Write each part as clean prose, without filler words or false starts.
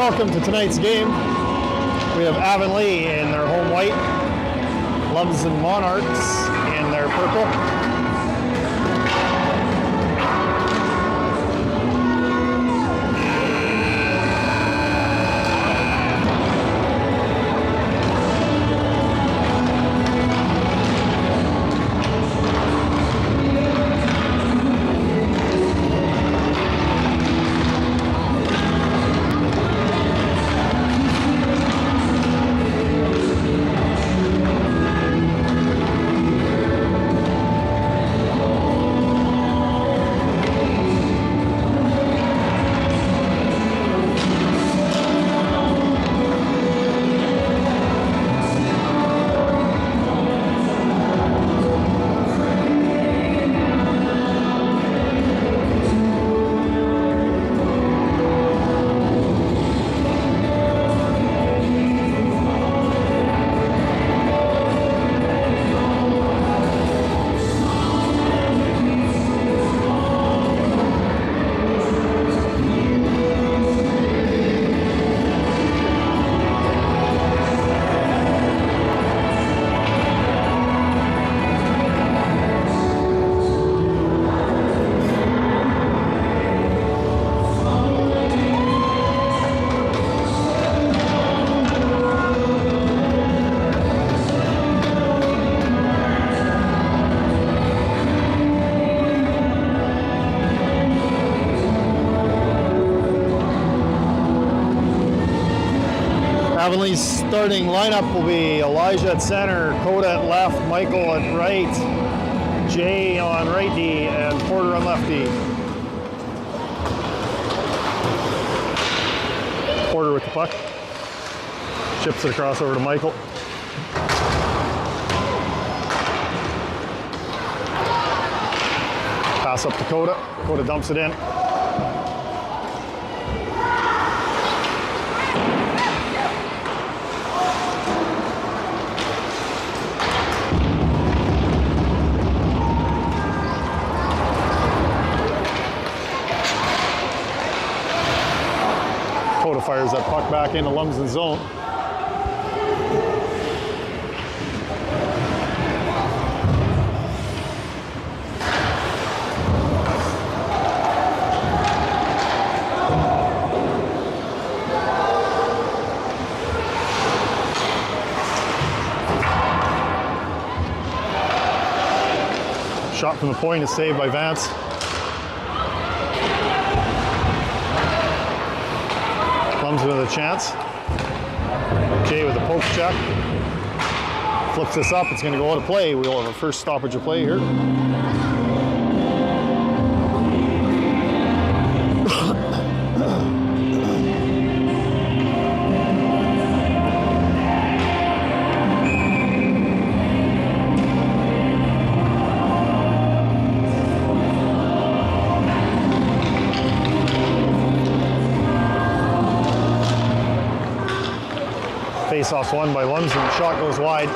welcome to tonight's game. We have Avonlea in their home white, Lumsden Monarchs in their purple. Avonlea's starting lineup will be Elijah at center, Coda at left, Michael at right, Jay on right D, and Porter on left D. Porter with the puck. Chips it across over to Michael. Pass up to Coda. Coda dumps it in. Coda fires that puck back into Lumsden zone. Shot from the point is saved by Vance. Lumsden with a chance. Jay with a poke check. Flips this up, it's going to go out of play. We'll have our first stoppage of play here. Face-off won by Lumsden. Shot goes wide.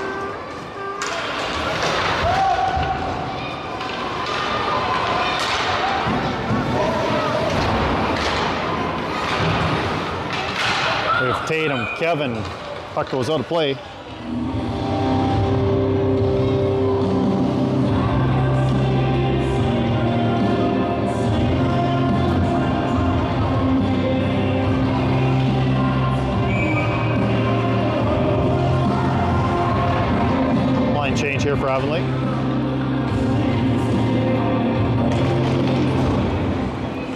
We have Tatum, Kevin. Puck goes out of play. Change here for Avonlea.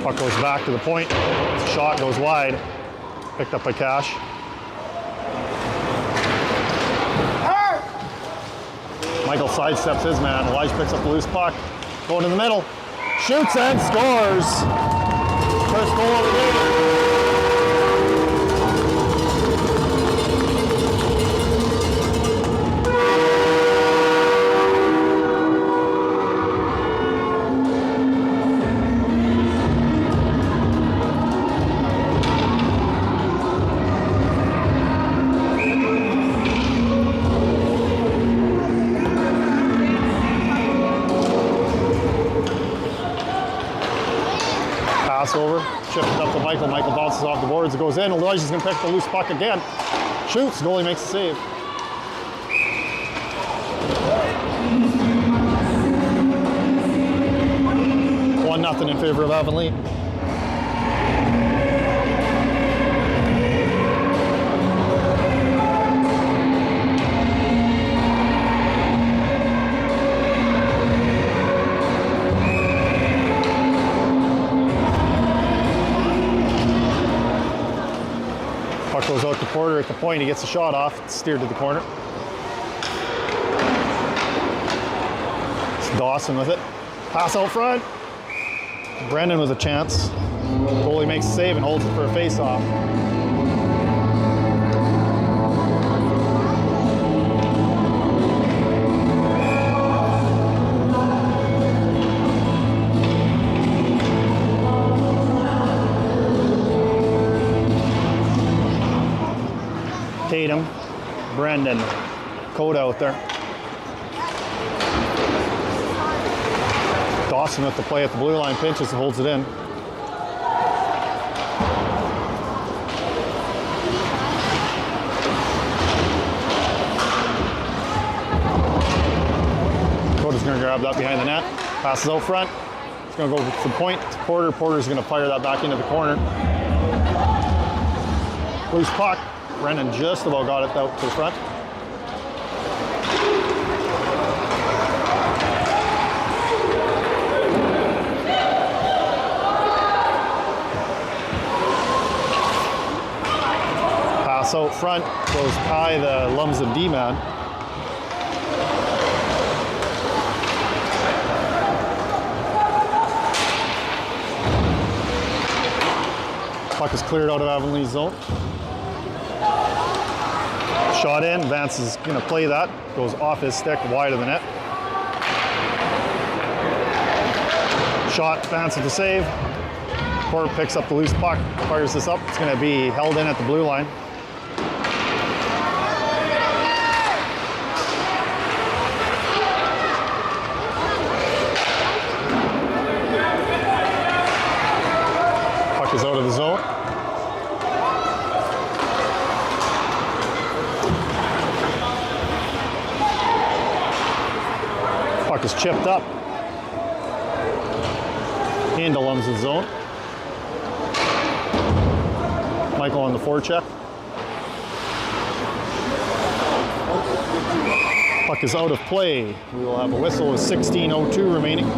Puck goes back to the point. Shot goes wide. Picked up by Cash. Michael sidesteps his man. Elijah picks up the loose puck. Going to the middle. Shoots and scores. First goal of the game. Pass over, chipped it up to Michael. Michael bounces off the boards. It goes in. Elijah's going to pick the loose puck again. Shoots. Goalie makes a save. Nothing in favor of Avonlea. Puck goes out to Porter at the point. He gets a shot off. It's steered to the corner. It's Dawson with it. Pass out front. Brendan with a chance. Goalie makes a save and holds it for a face-off. Tatum, Brendan, Coda out there. Dawson with the play at the blue line, pinches and holds it in. Coda's going to grab that behind the net. Passes out front. It's going to go to the point to Porter. Porter's going to fire that back into the corner. Loose puck. Brendan just about got it out to the front. Pass out front goes Kai, the Lumsden D-man. Puck is cleared out of Avonlea's zone. Shot in, Vance is going to play that. Goes off his stick, wide of the net. Shot, Vance with the save. Porter picks up the loose puck, fires this up. It's going to be held in at the blue line. Puck is out of the zone. Puck is chipped up into Lumsden's zone. Michael on the forecheck. Puck is out of play. We will have a whistle with 16:02 remaining.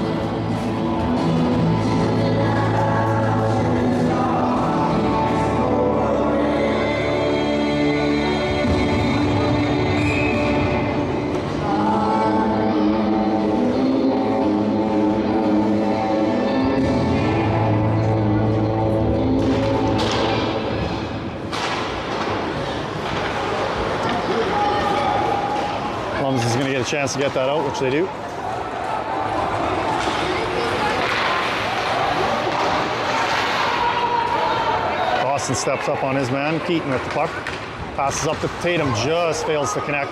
Lumsden's going to get a chance to get that out, which they do. Dawson steps up on his man. Keaton with the puck. Passes up to Tatum, just fails to connect.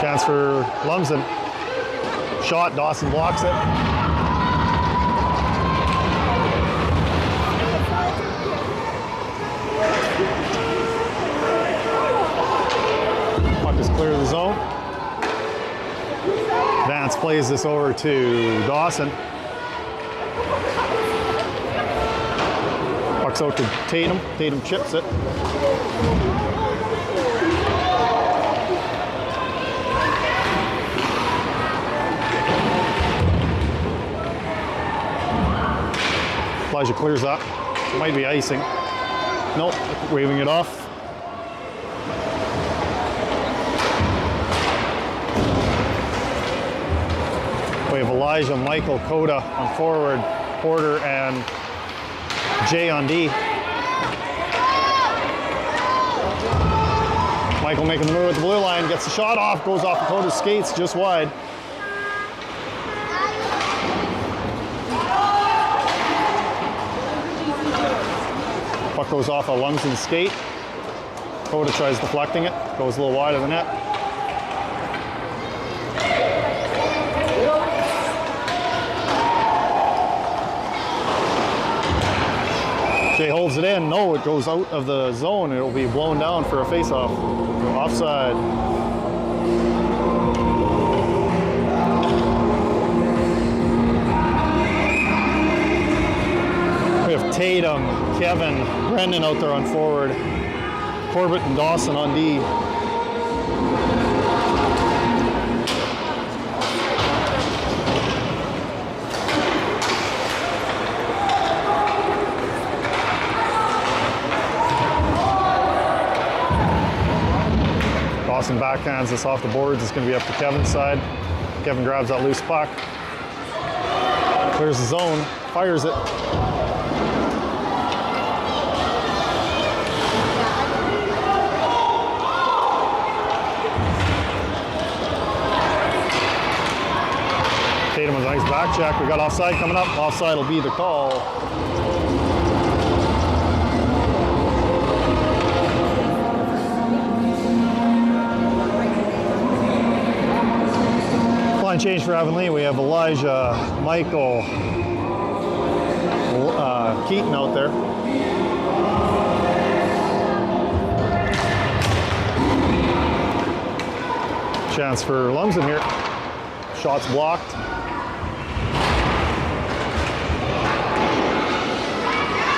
Chance for Lumsden. Shot, Dawson blocks it. Clear the zone. Vance plays this over to Dawson. Puck's out to Tatum. Tatum chips it. Elijah clears that. Might be icing. Nope, waving it off. We have Elijah, Michael, Coda on forward, Porter, and Jay on D. Michael making the move at the blue line, gets the shot off, goes off Coda's skates just wide. Puck goes off a Lumsden skate. Coda tries deflecting it, goes a little wide of the net. fires it in. No, it goes out of the zone. It'll be blown down for a face-off. Offside. We have Tatum, Kevin, Brendan out there on forward. Corbett and Dawson on D. Dawson backhands this off the boards. It's going to be up to Kevin's side. Kevin grabs that loose puck. Clears the zone. Fires it. Tatum with a nice back check. We got offside coming up. Offside will be the call. Line change for Avonlea. We have Elijah, Michael, Keaton out there. Chance for Lumsden here. Shots blocked.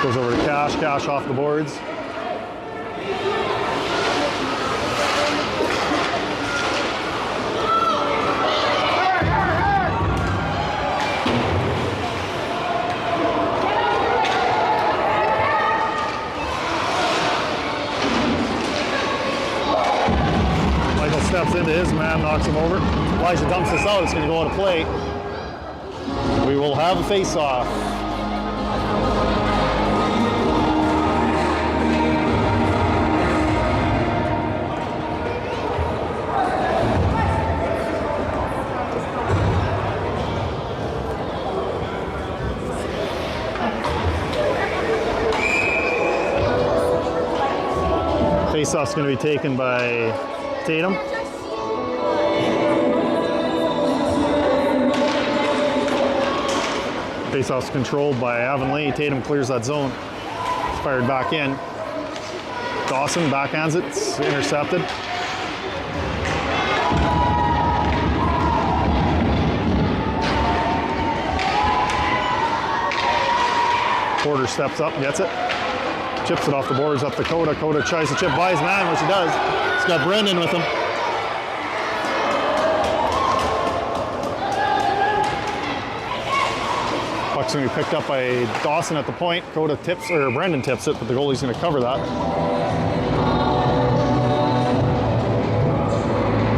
Goes over to Cash. Cash off the boards. Steps into his man, knocks him over. Elijah dumps this out. It's going to go out of play. We will have a face-off. Face-off's going to be taken by Tatum. Face-off's controlled by Avonlea. Tatum clears that zone. It's fired back in. Dawson backhands it. It's intercepted. Porter steps up, gets it. Chips it off the boards up to Coda. Coda tries to chip by his man, which he does. He's got Brendan with him. Puck's going to be picked up by Dawson at the point. Coda tips, or Brendan tips it, but the goalie's going to cover that.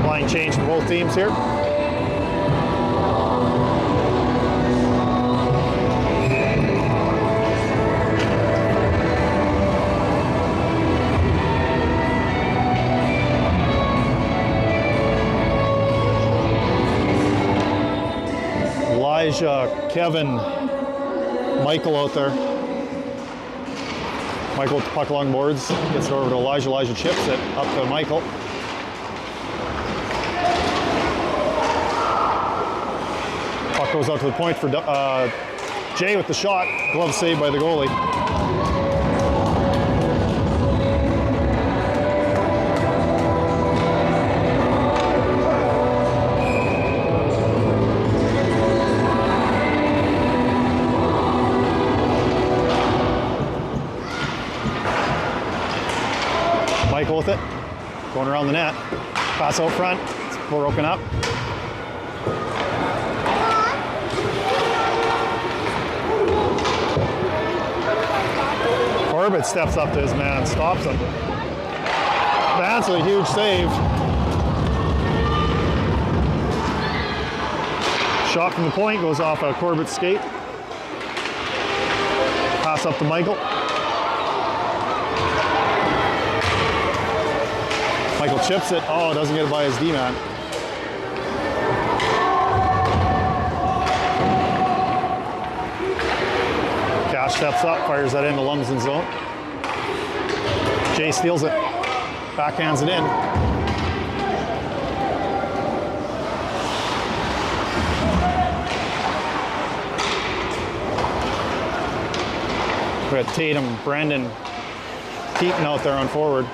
Line change for both teams here. Elijah, Kevin, Michael out there. Michael with the puck along boards, gets it over to Elijah. Elijah chips it up to Michael. Puck goes out to the point for Jay with the shot. Glove saved by the goalie. Michael with it, going around the net. Pass out front, it's broken up. Corbett steps up to his man, stops him. That's a huge save. Shot from the point goes off a Corbett's skate. Pass up to Michael. Michael chips it. Oh, doesn't get it by his D-man. Cash steps up, fires that into Lumsden zone. Jay steals it. Backhands it in. We got Tatum, Brendan, Keaton out there on forward.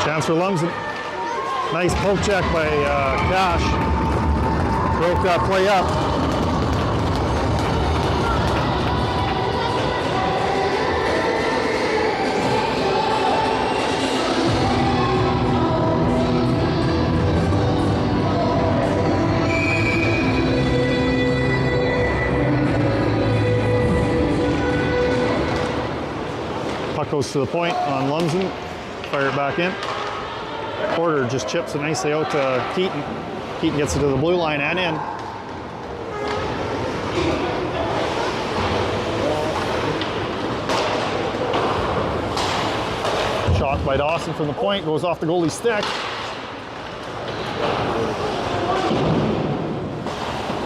Chance for Lumsden. Nice poke check by Cash. Broke that play up. Puck goes to the point on Lumsden. Fire it back in. Porter just chips it nicely out to Keaton. Keaton gets it to the blue line and in. Shot by Dawson from the point, goes off the goalie's stick.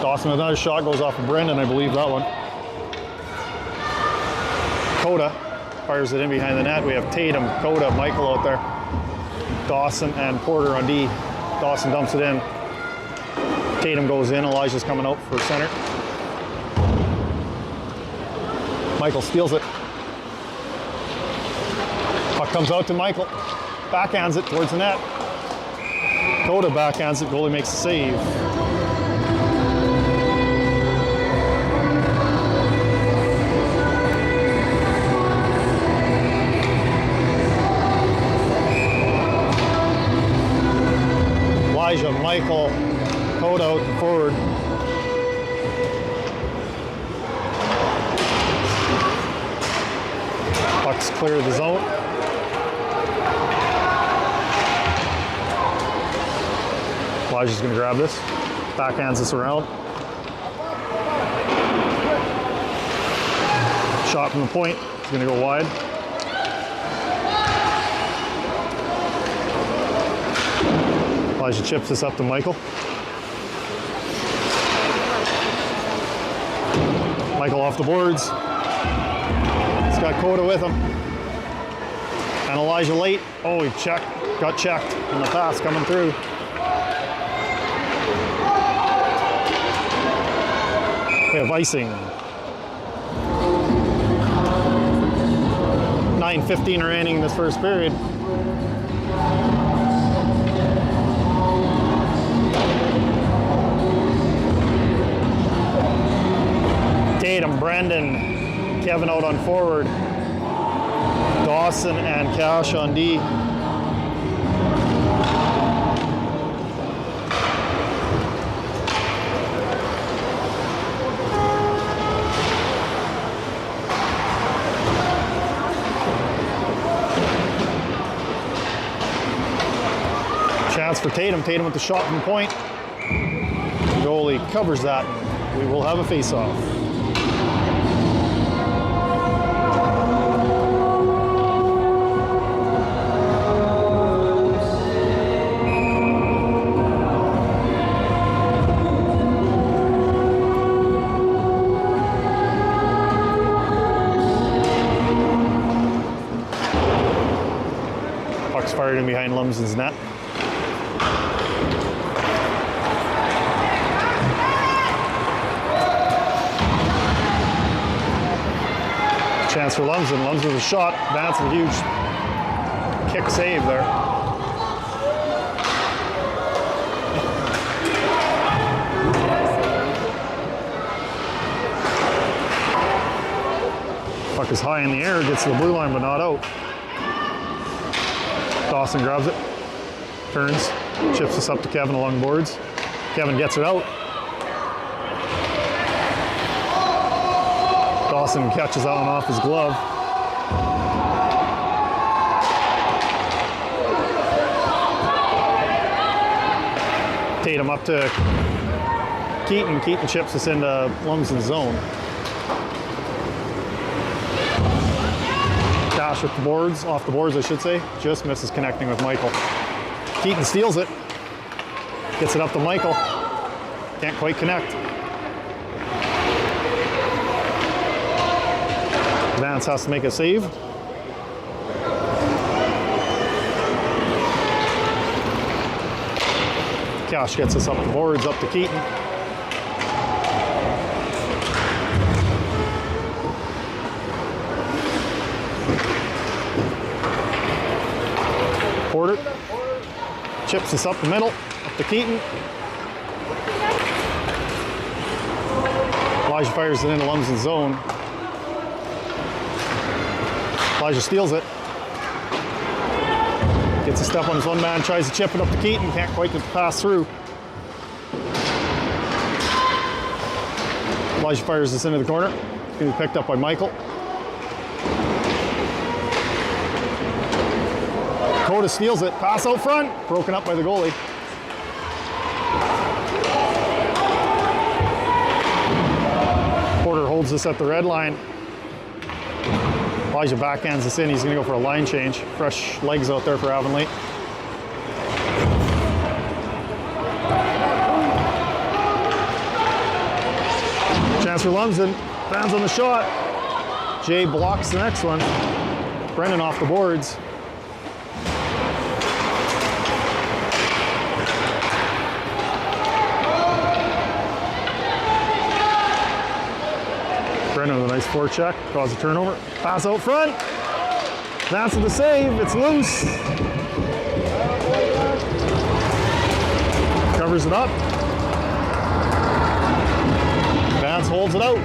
Dawson with another shot, goes off of Brendan, I believe that one. Coda fires it in behind the net. We have Tatum, Coda, Michael out there. Dawson and Porter on D. Dawson dumps it in. Tatum goes in. Elijah's coming out for center. Michael steals it. Puck comes out to Michael. Backhands it towards the net. Coda backhands it. Goalie makes a save. Elijah, Michael, Coda out forward. Puck's clear of the zone. Elijah's going to grab this. Backhands this around. Shot from the point. It's going to go wide. Elijah chips this up to Michael. Michael off the boards. He's got Coda with him. And Elijah late. Oh, he got checked on the pass coming through. We have icing. 9:15 remaining in this first period. Tatum, Brendan, Kevin out on forward. Dawson and Cash on D. Chance for Tatum. Tatum with the shot from point. The goalie covers that. We will have a face-off. Puck's fired in behind Lumsden's net. Chance for Lumsden. Lumsden with a shot. That's a huge kick save there. Puck is high in the air, gets to the blue line but not out. Dawson grabs it, turns, chips this up to Kevin along boards. Kevin gets it out. Dawson catches that one off his glove. Tatum up to Keaton. Keaton chips us into Lumsden's zone. Cash with the boards, off the boards I should say, just misses connecting with Michael. Keaton steals it, gets it up to Michael, can't quite connect. Vance has to make a save. Cash gets us up the boards, up to Keaton. Porter chips us up the middle, up to Keaton. Elijah fires it into Lumsden zone. Elijah steals it. Gets a step on his one man, tries to chip it up to Keaton, can't quite get the pass through. Elijah fires this into the corner. It's going to be picked up by Michael. Coda steals it, pass out front, broken up by the goalie. Porter holds this at the red line. Elijah backhands this in, he's going to go for a line change. Fresh legs out there for Avonlea. Chance for Lumsden, fans on the shot. Jay blocks the next one. Brennan off the boards. Brennan with a nice forecheck, cause a turnover. Pass out front. That's the save, it's loose. Covers it up. Vance holds it out.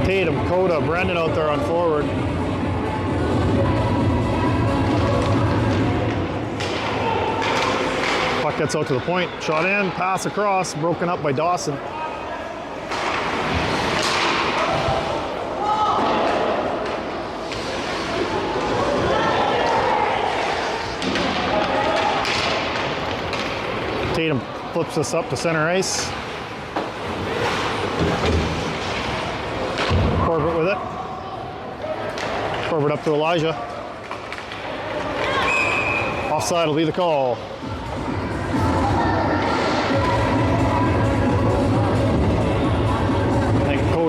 Tatum, Coda, Brendan out there on forward. Puck gets out to the point, shot in, pass across, broken up by Dawson. Tatum flips us up to center ice. Corbett with it. Corbett up to Elijah. Offside will be the call.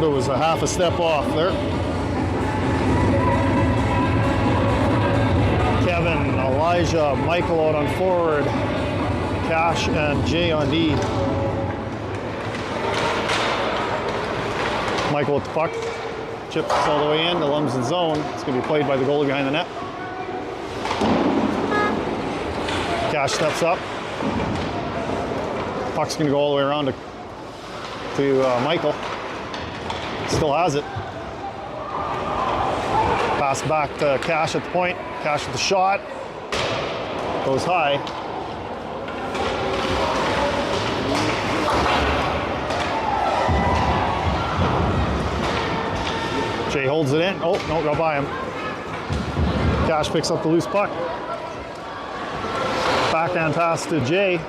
Was a half a step off there. Kevin, Elijah, Michael out on forward. Cash and Jay on D. Michael with the puck. Chips all the way in to Lumsden zone. It's going to be played by the goalie behind the net. Cash steps up. Puck's going to go all the way around to Michael. Still has it. Pass back to Cash at the point. Cash with the shot. Goes high. Jay holds it in. Oh, no, got by him. Cash picks up the loose puck. Backhand pass to Jay.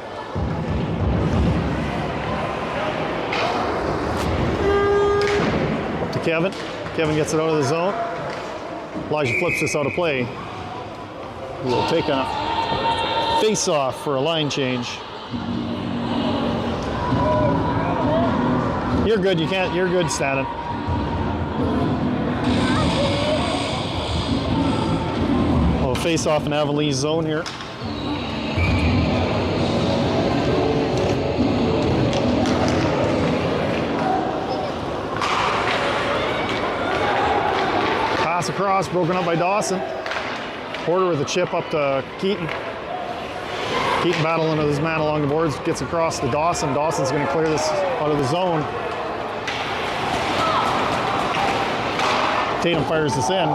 Kevin. Kevin gets it out of the zone. Elijah flips this out of play. We'll take a face-off for a line change. You're good, you're good, Stanton. We'll face-off in Avonlea's zone here. Across, broken up by Dawson. Porter with a chip up to Keaton. Keaton battling with his man along the boards, gets across to Dawson. Dawson's going to clear this out of the zone. Tatum fires this in.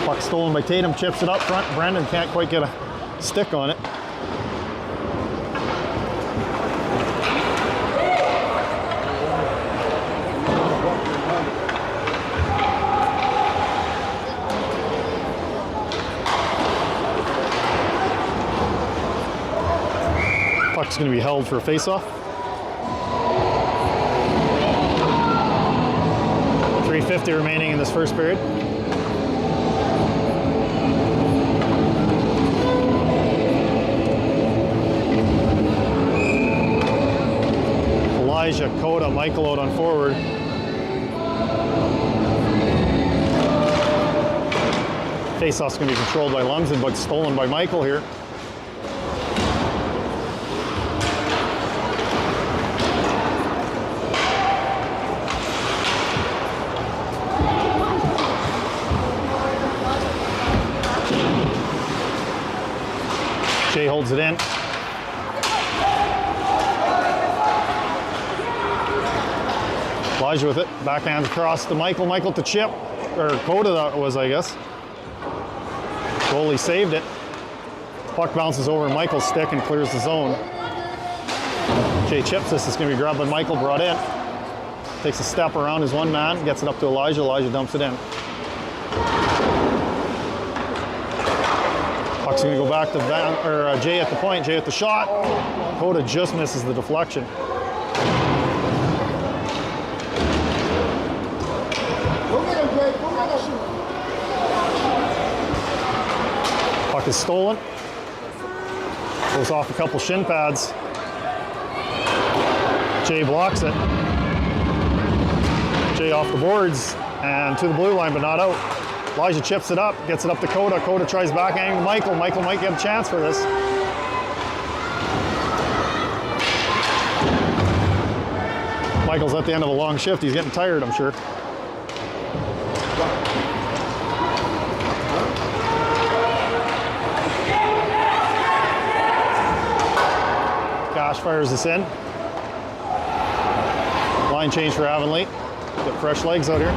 Puck stolen by Tatum, chips it up front. Brandon can't quite get a stick on it. Puck's going to be held for a face-off. 3:50 remaining in this first period. Elijah, Coda, Michael out on forward. Face-off's going to be controlled by Lumsden, but stolen by Michael here. Jay holds it in. Elijah with it. Backhand across to Michael. Michael to Chip. Or Coda that was, I guess. Goalie saved it. Puck bounces over Michael's stick and clears the zone. Jay chips this. It's going to be grabbed by Michael, brought in. Takes a step around his one man. Gets it up to Elijah. Elijah dumps it in. Puck's going to go back to Jay at the point. Jay at the shot. Coda just misses the deflection. Puck is stolen. Goes off a couple shin pads. Jay blocks it. Jay off the boards and to the blue line, but not out. Elijah chips it up, gets it up to Coda. Coda tries backhanding to Michael. Michael might get a chance for this. Michael's at the end of a long shift. He's getting tired, I'm sure. Cash fires this in. Line change for Avonlea. Get fresh legs out here.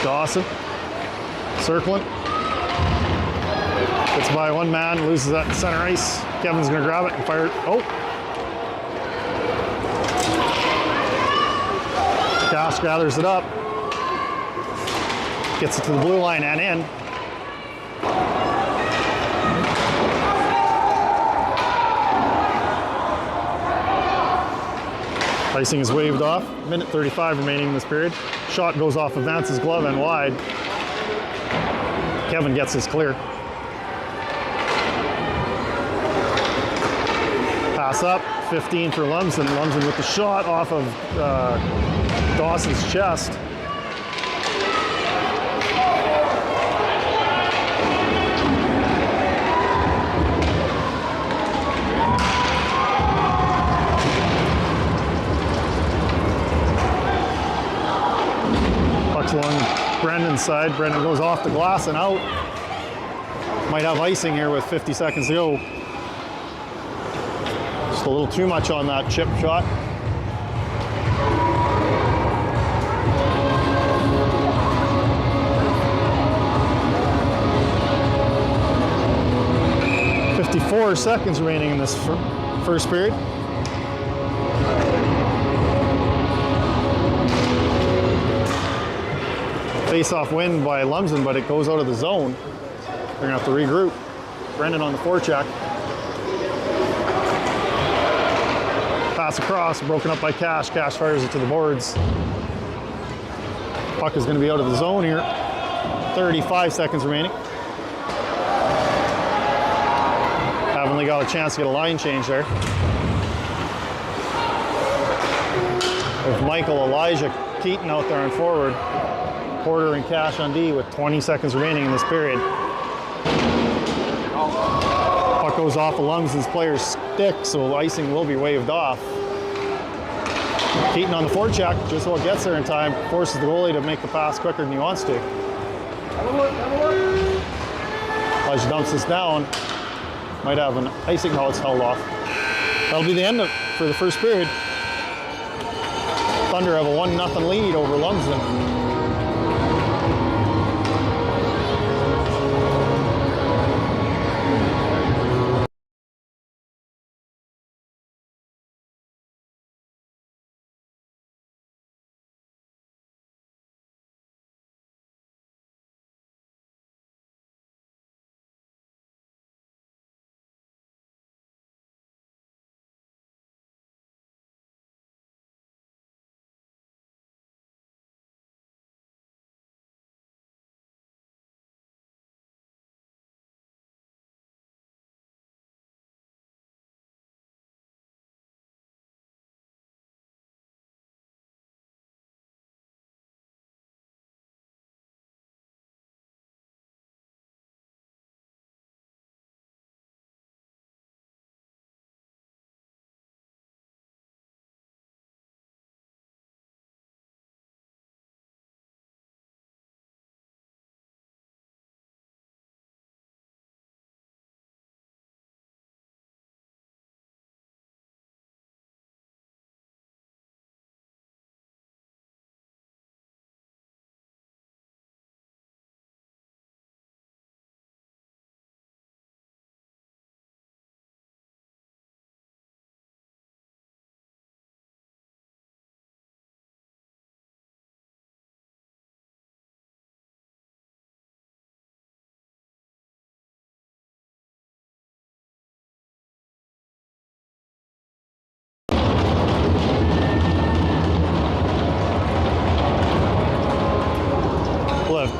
Dawson, circling. Gets by one man, loses that in center ice. Kevin's gonna grab it and fire it. Oh! Cash gathers it up. Gets it to the blue line and in. Icing is waved off. Minute 35 remaining in this period. Shot goes off of Vance's glove and wide. Kevin gets his clear. Pass up, 15 for Lumsden. Lumsden with the shot off of Dawson's chest. Along Brendan's side. Brendan goes off the glass and out. Might have icing here with 50 seconds to go. Just a little too much on that chip shot. .54 seconds remaining in this first period. Face-off win by Lumsden, but it goes out of the zone. They're gonna have to regroup. Brendan on the forecheck. Pass across, broken up by Cash. Cash fires it to the boards. Puck is gonna be out of the zone here. 35 seconds remaining. Avonlea got a chance to get a line change there. With Michael, Elijah, Keaton out there on forward. Porter and Cash on D with 20 seconds remaining in this period. Puck goes off of Lumsden's player's stick, so icing will be waved off. Keaton on the forecheck, just about gets there in time, forces the goalie to make the pass quicker than he wants to. Elijah dumps this down. Might have an icing, no, it's held off. That'll be the end for the first period. Thunder have a 1-0 lead over Lumsden.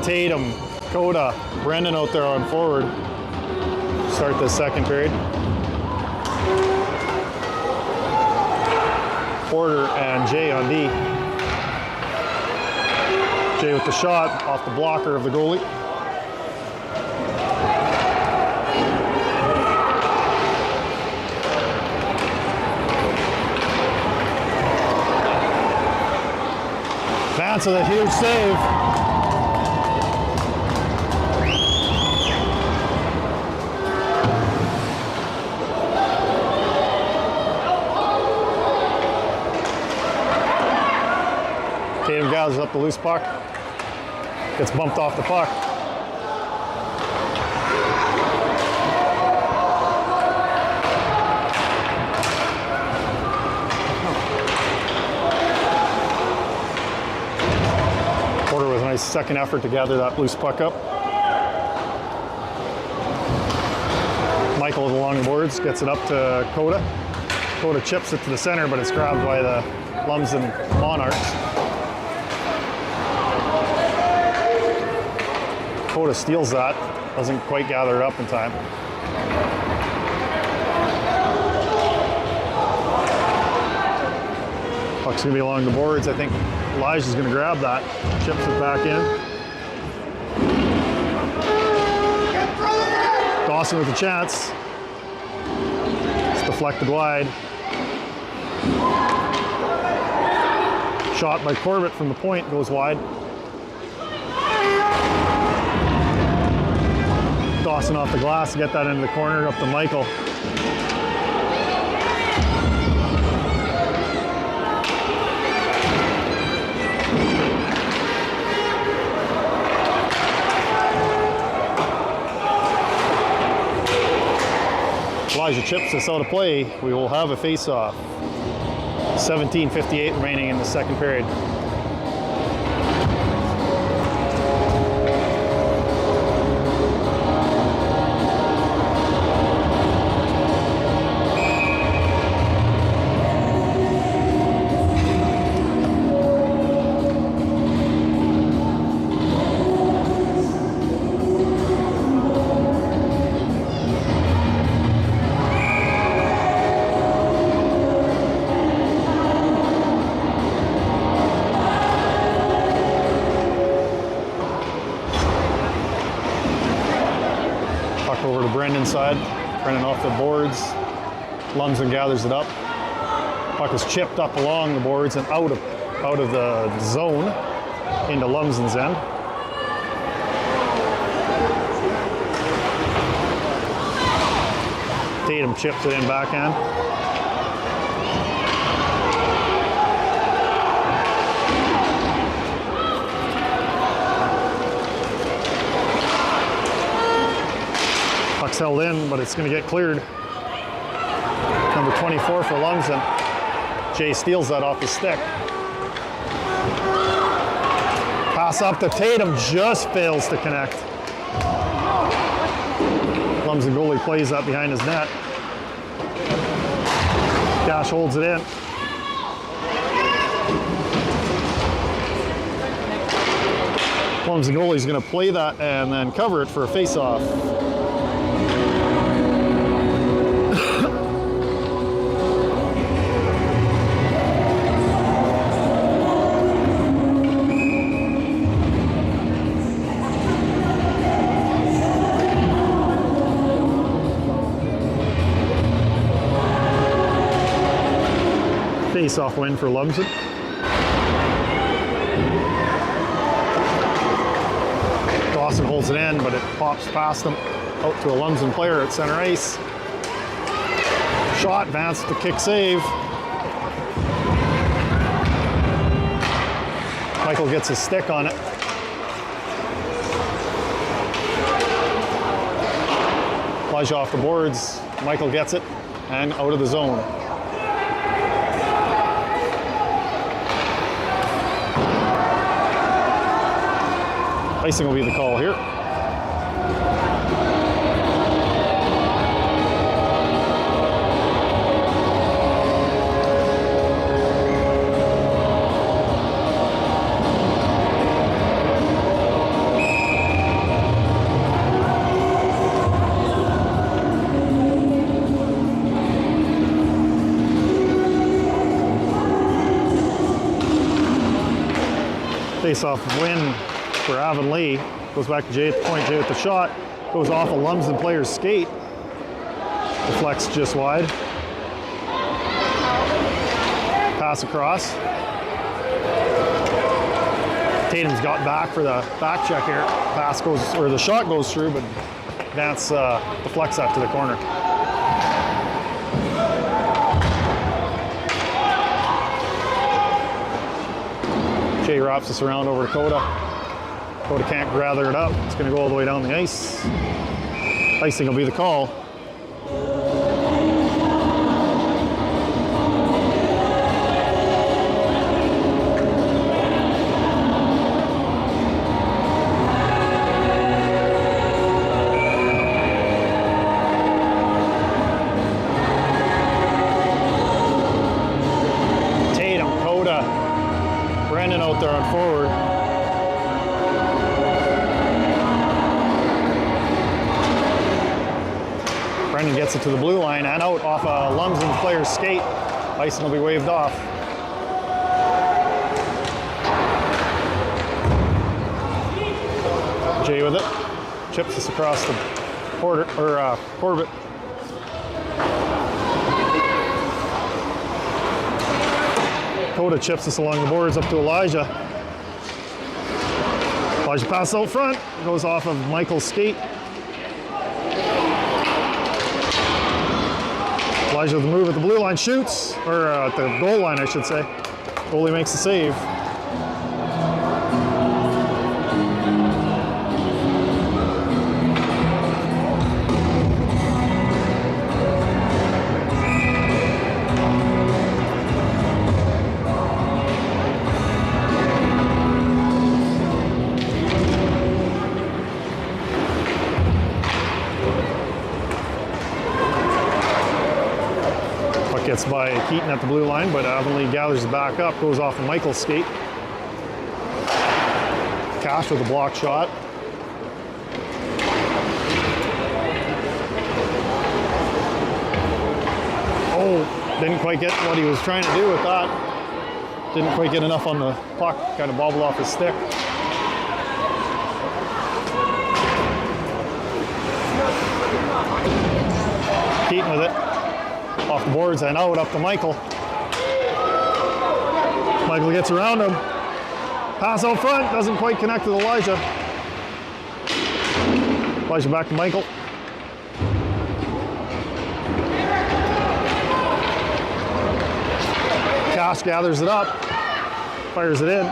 Tatum, Coda, Brendan out there on forward. Start the second period. Porter and Jay on D. Jay with the shot off the blocker of the goalie. Vance with a huge save. Tatum gathers up the loose puck. Gets bumped off the puck. Porter with a nice second effort to gather that loose puck up. Michael along the boards gets it up to Coda. Coda chips it to the center, but it's grabbed by the Lumsden Monarchs. Coda steals that, doesn't quite gather it up in time. Puck's gonna be along the boards. I think Elijah's gonna grab that, chips it back in. Dawson with a chance. It's deflected wide. Shot by Corbett from the point, goes wide. Dawson off the glass to get that into the corner, up to Michael. Elijah chips this out of play. We will have a face-off. 17:58 remaining in the second period. Over to Brendan's side. Brendan off the boards. Lumsden gathers it up. Puck is chipped up along the boards and out of the zone into Lumsden's end. Tatum chips it in backhand. Puck's held in, but it's going to get cleared. Number 24 for Lumsden. Jay steals that off the stick. Pass up to Tatum, just fails to connect. Lumsden goalie plays that behind his net. Cash holds it in. Lumsden goalie's going to play that and then cover it for a face-off. Face-off win for Lumsden. Dawson holds it in, but it pops past him out to a Lumsden player at center ice. Shot, Vance to kick save. Michael gets his stick on it. Elijah off the boards. Michael gets it and out of the zone. Icing will be the call here. Face-off win for Avonlea. Goes back to Jay at the point. Jay with the shot. Goes off a Lumsden player's skate. Deflects just wide. Pass across. Tatum's got back for the back check here. Pass goes, or the shot goes through, but Vance deflects that to the corner. Jay wraps us around over to Coda. Coda can't gather it up. It's going to go all the way down the ice. Icing will be the call. Out there on forward. Brendan gets it to the blue line and out off a Lumsden player's skate. Icing will be waved off. Jay with it. Chips us across the Corbett. Coda chips us along the boards up to Elijah. Elijah passes out front, goes off of Michael's skate. Elijah with the move at the blue line, shoots, or at the goal line, I should say. Goalie makes the save. Gets by Keaton at the blue line, but Avonlea gathers it back up, goes off of Michael's skate. Cash with a block shot. Oh, didn't quite get what he was trying to do with that. Didn't quite get enough on the puck, kind of bobbled off his stick. Keaton with it. Off the boards and out up to Michael. Michael gets around him. Pass out front, doesn't quite connect with Elijah. Elijah back to Michael. Cash gathers it up, fires it in.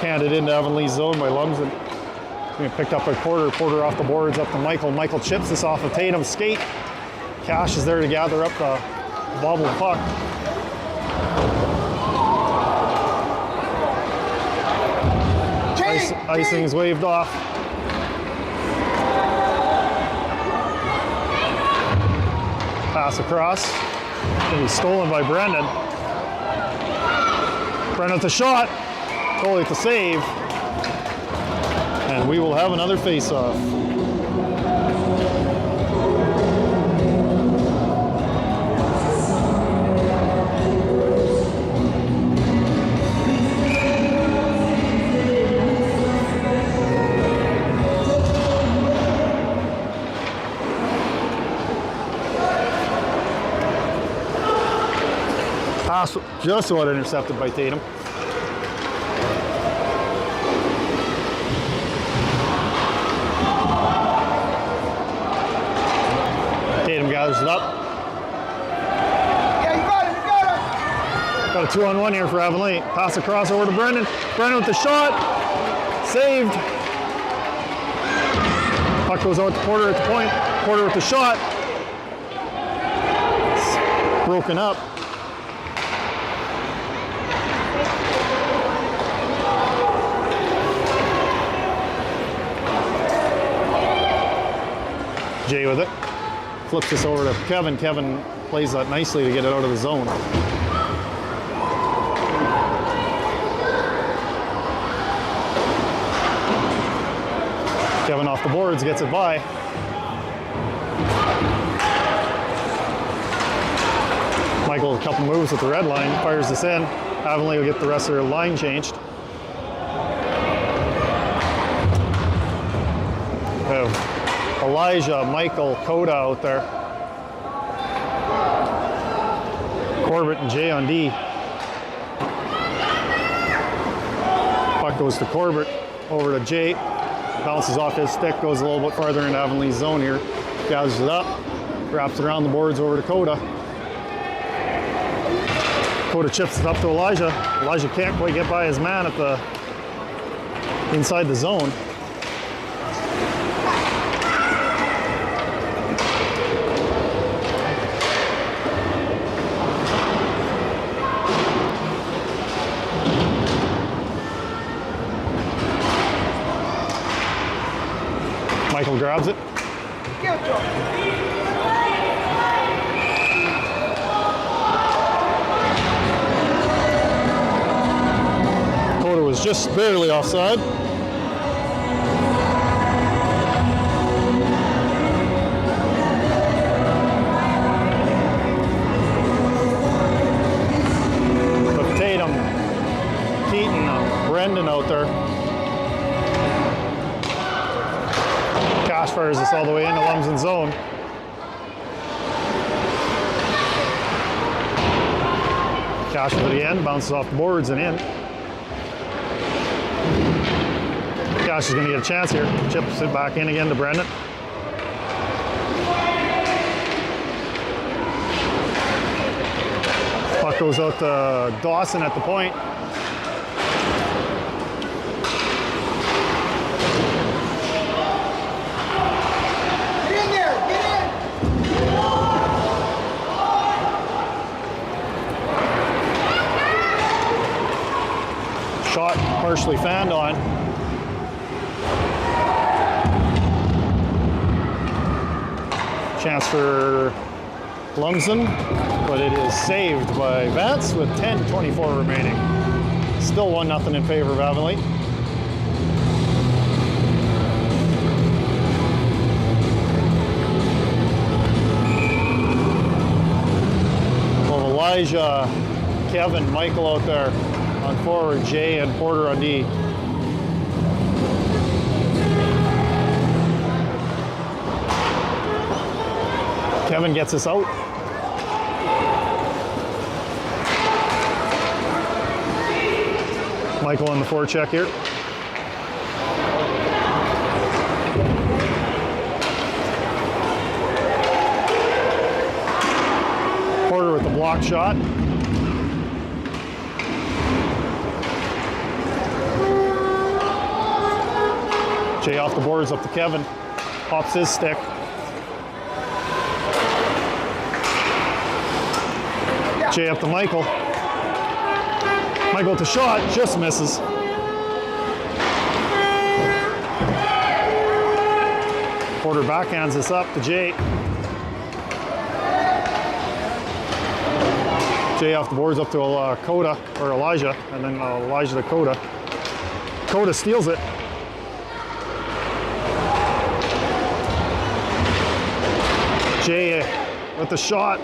Handed into Avonlea's zone by Lumsden. Picked up by Porter. Porter off the boards up to Michael. Michael chips this off of Tatum's skate. Cash is there to gather up the bobbled puck. Icing is waved off. Pass across. Going to be stolen by Brendan. Brendan with the shot. Goalie to save, and we will have another face-off. Pass just about intercepted by Tatum. Gathers it up. Yeah, you got it, you got it. Got a 2-on-1 here for Avonlea. Pass across over to Brendan. Brendan with the shot. Saved. Puck goes out to Porter at the point. Porter with the shot. It's broken up. Jay with it. Flips this over to Kevin. Kevin plays that nicely to get it out of the zone. Kevin off the boards, gets it by. Michael, a couple moves with the red line, fires this in. Avonlea will get the rest of their line changed. We have Elijah, Michael, Coda out there. Corbett and Jay on D. Puck goes to Corbett, over to Jay. Bounces off his stick, goes a little bit farther into Avonlea's zone here. Gathers it up, wraps it around the boards over to Coda. Coda chips it up to Elijah. Elijah can't quite get by his man at the inside the zone. Michael grabs it. Give it to him. Coda was just barely offside. But Tatum, Keaton, Brendan out there. Cash fires this all the way into Lumsden zone. Cash to the end, bounces off the boards and in. Cash is going to get a chance here. Chips it back in again to Brendan. Puck goes out to Dawson at the point. Get in there, get in. Shot partially fanned on. Chance for Lumsden, but it is saved by Vance with 10:24 remaining. Still 1-0 in favor of Avonlea. Well, Elijah, Kevin, Michael out there on forward, Jay and Porter on D. Kevin gets us out. Michael on the forecheck here. Porter with the block shot. Jay off the boards up to Kevin. Pops his stick. Jay up to Michael. Michael to shot, just misses. Porter backhands this up to Jay. Jay off the boards up to Coda, or Elijah, and then Elijah to Coda. Coda steals it. Jay with the shot.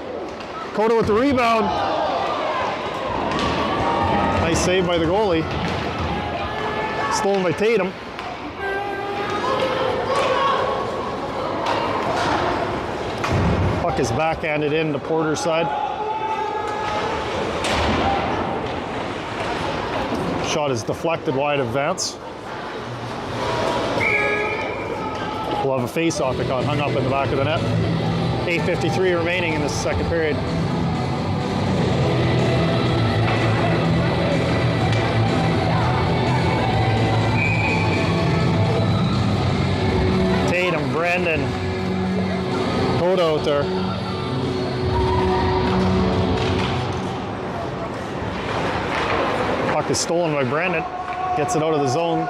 Coda with the rebound. Nice save by the goalie. Stolen by Tatum. Puck is backhanded in to Porter's side. Shot is deflected wide of Vance. We'll have a face-off that got hung up in the back of the net. 8:53 remaining in the second period. Tatum, Brandon, Coda out there. Puck is stolen by Brandon. Gets it out of the zone.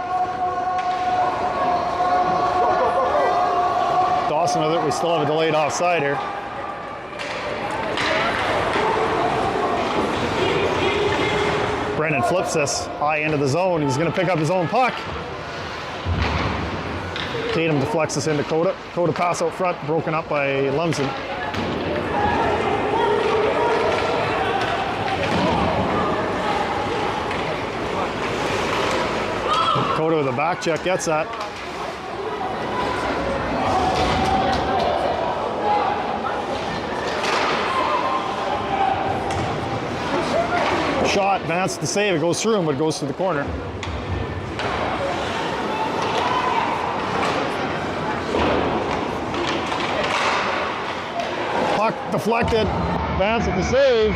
Dawson with it. We still have a delayed offside here. Brendan flips this high into the zone. He's going to pick up his own puck. Tatum deflects us into Coda. Coda pass out front, broken up by Lumsden. Coda with a back check, gets that. Shot, Vance to save, it goes through him, but it goes to the corner. Puck deflected, Vance with the save.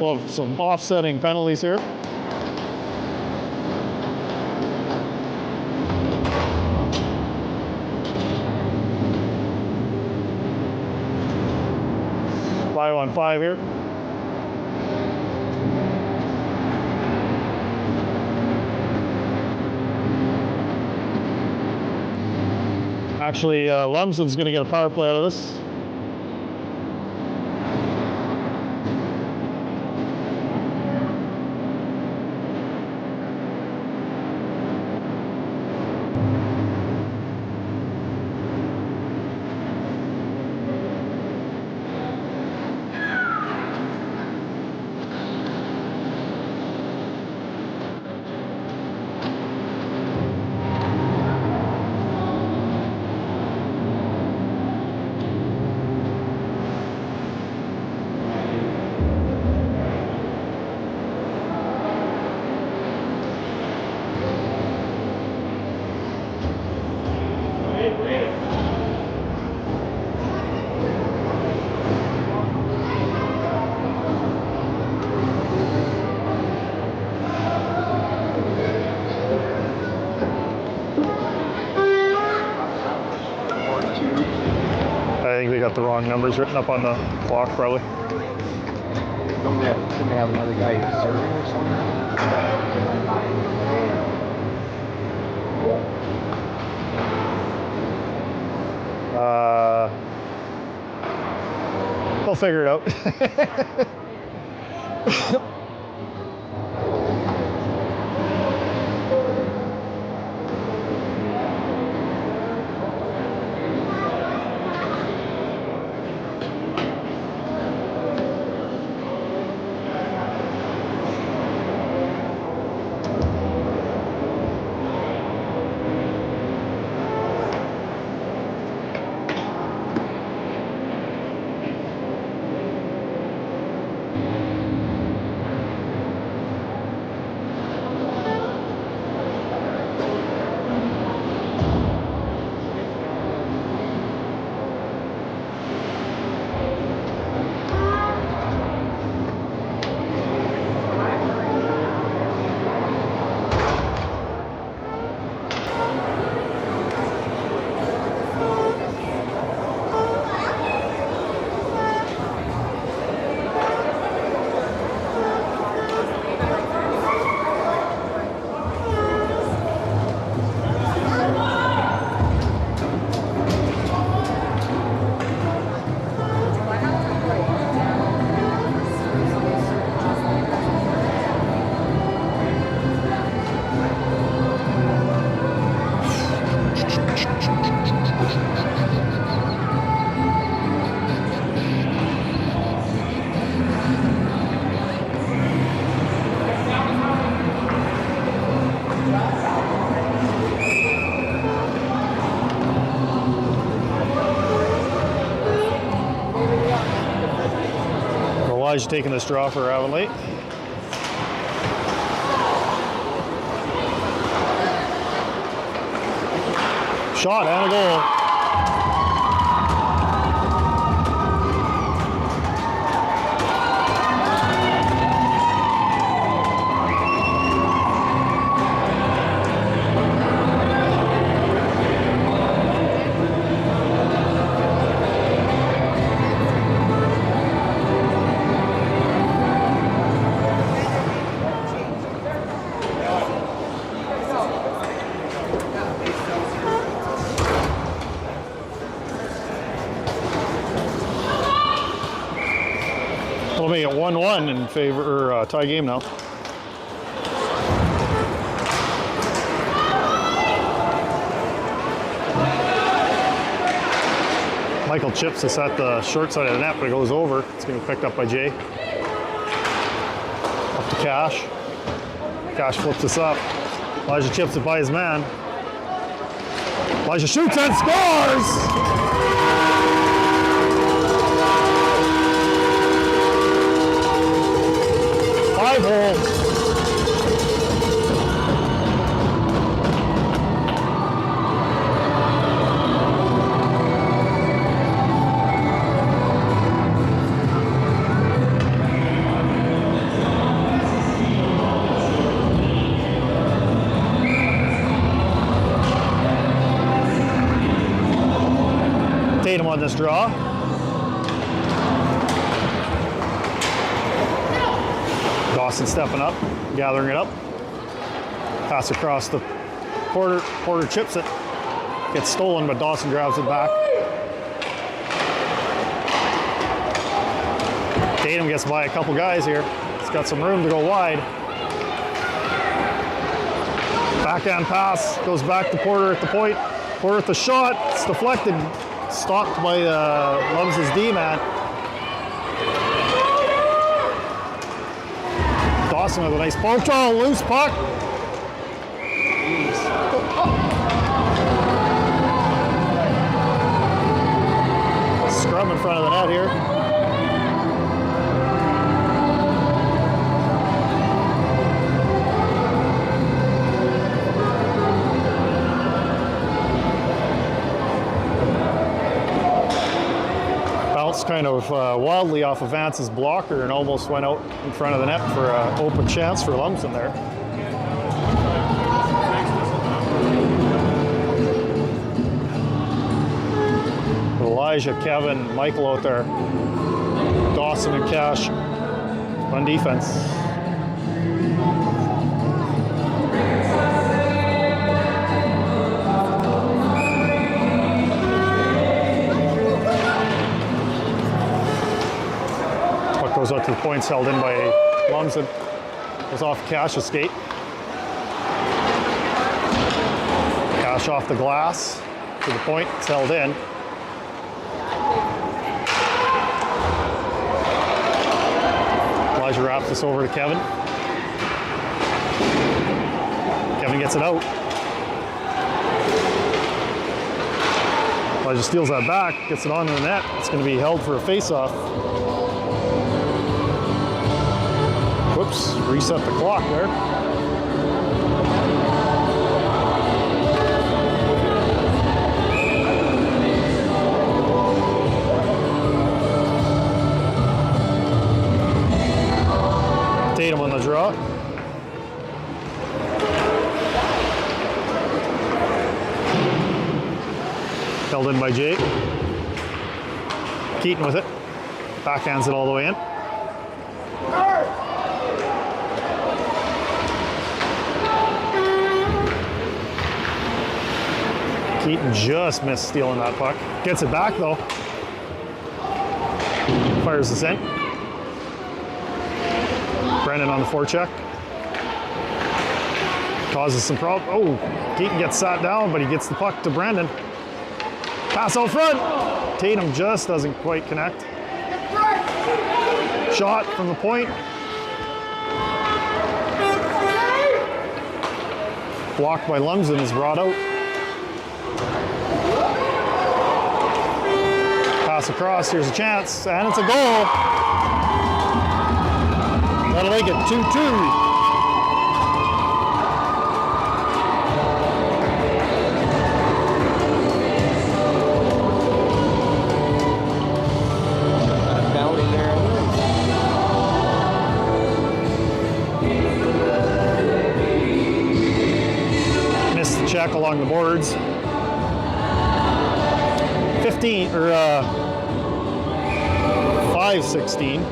We'll have some offsetting penalties here. Five on five here. Actually, Lumsden's going to get a power play out of this. I think they got the wrong numbers written up on the clock, probably. Don't they have another guy serving or something? We'll figure it out. Elijah taking this draw for Avonlea. Shot and a goal. We'll make it 1-1 in favor, or tie game now. Michael chips this at the short side of the net, but it goes over. It's going to be picked up by Jay. Up to Cash. Cash flips this up. Elijah chips it by his man. Elijah shoots and scores! 5-hole. Tatum on this draw. Dawson stepping up, gathering it up. Pass across the Porter. Porter chips it. Gets stolen, but Dawson grabs it back. Tatum gets by a couple guys here. He's got some room to go wide. Backhand pass, goes back to Porter at the point. Porter at the shot, it's deflected. Stopped by Lumsden's D-man. Dawson with a nice poke. Oh, loose puck. Scrum in front of the net here. Kind of wildly off of Vance's blocker and almost went out in front of the net for an open chance for Lumsden there. Elijah, Kevin, Michael out there. Dawson and Cash on defense. Goes out to the points, held in by Lumsden. Goes off Cash's skate. Cash off the glass to the point, it's held in. Elijah wraps this over to Kevin. Kevin gets it out. Elijah steals that back, gets it onto the net. It's going to be held for a face-off. Whoops, reset the clock there. Tatum on the draw. Held in by Jake. Keaton with it. Backhands it all the way in. Keaton just missed stealing that puck. Gets it back though. Fires this in. Brendan on the forecheck. Causes some problem. Oh, Keaton gets sat down, but he gets the puck to Brendan. Pass out front. Tatum just doesn't quite connect. Shot from the point. Blocked by Lumsden is brought out. Pass across, here's a chance, and it's a goal. That'll make it 2-2. Missed the check along the boards. 15 or 5:16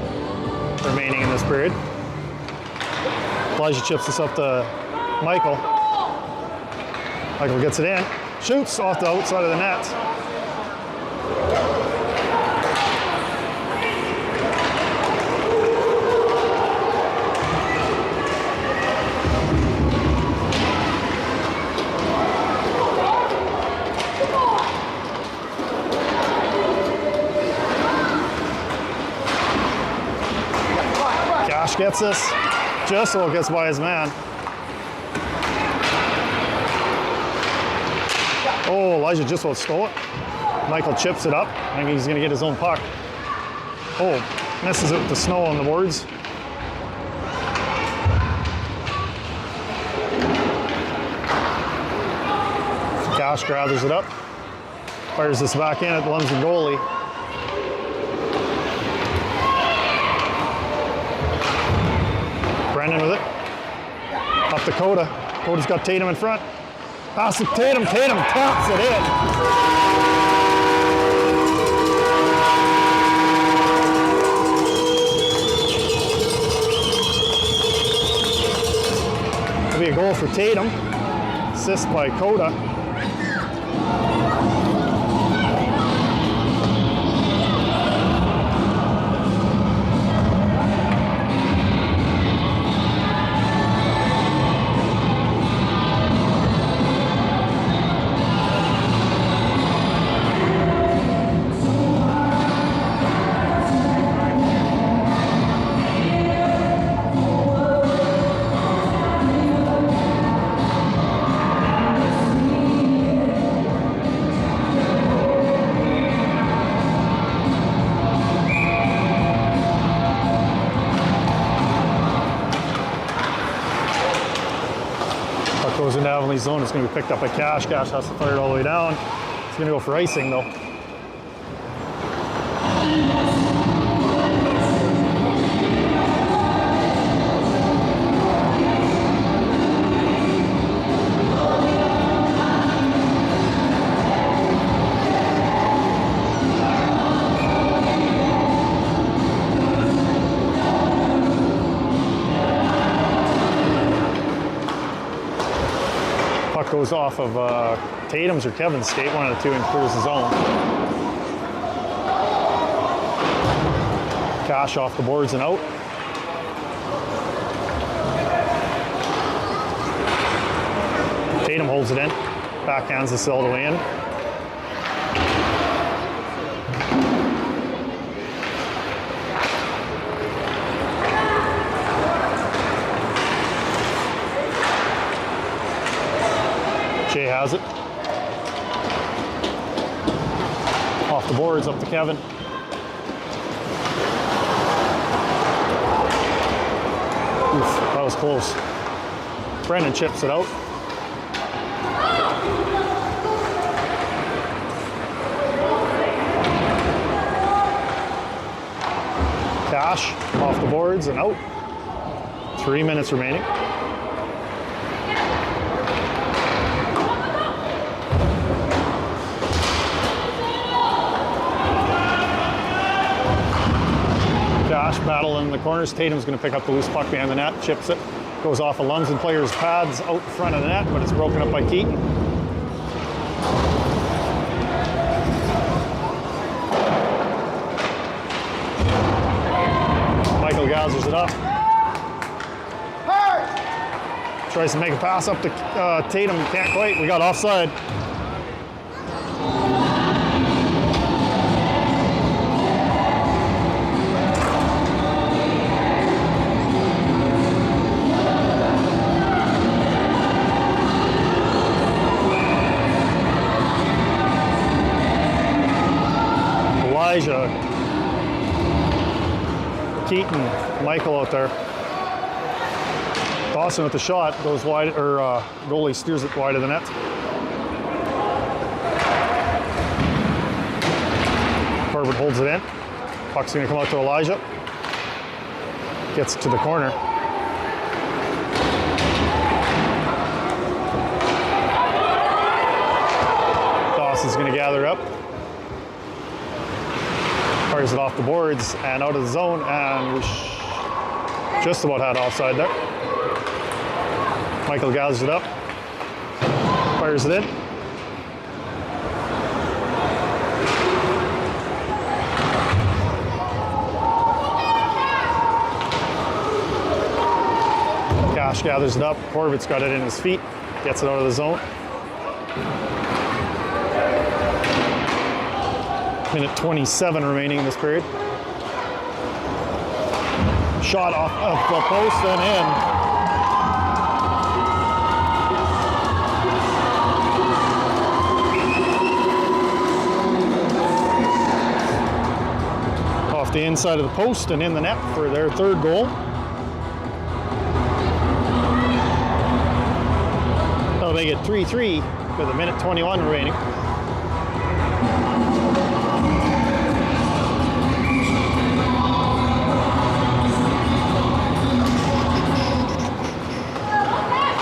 remaining in this period. Elijah chips this up to Michael. Michael gets it in, shoots off the outside of the net. Cash gets this, just so it gets by his man. Oh, Elijah just about stole it. Michael chips it up. I think he's going to get his own puck. Oh, misses it with the snow on the boards. Cash gathers it up. Fires this back in at the Lumsden goalie. Brendan with it. Up to Coda. Coda's got Tatum in front. Pass to Tatum. Tatum taps it in. That'll be a goal for Tatum. Assist by Coda. Goes into Avonlea zone. It's going to be picked up by Cash. Cash has to fire it all the way down. It's going to go for icing though. Puck goes off of Tatum's or Kevin's skate, one of the two, and clears his own. Cash off the boards and out. Tatum holds it in. Backhands this all the way in. Jay has it. Off the boards, up to Kevin. Oof, that was close. Brendan chips it out. Cash off the boards and out. 3 minutes remaining. Cash battle in the corners. Tatum's going to pick up the loose puck behind the net, chips it. Goes off a Lumsden player's pads out in front of the net, but it's broken up by Keaton. Michael gathers it up. Tries to make a pass up to Tatum. Can't quite. We got offside. Elijah, Keaton, Michael out there. Dawson with the shot goes wide, or goalie steers it wide of the net. Corbett holds it in. Puck's going to come out to Elijah. Gets it to the corner. Dawson's going to gather up. Fires it off the boards and out of the zone, and we just about had offside there. Michael gathers it up, fires it in. Cash gathers it up. Corbett's got it in his feet, gets it out of the zone. Minute 27 remaining in this period. Shot off the post and in. Off the inside of the post and in the net for their third goal. That'll make it 3-3 with a minute 21 remaining.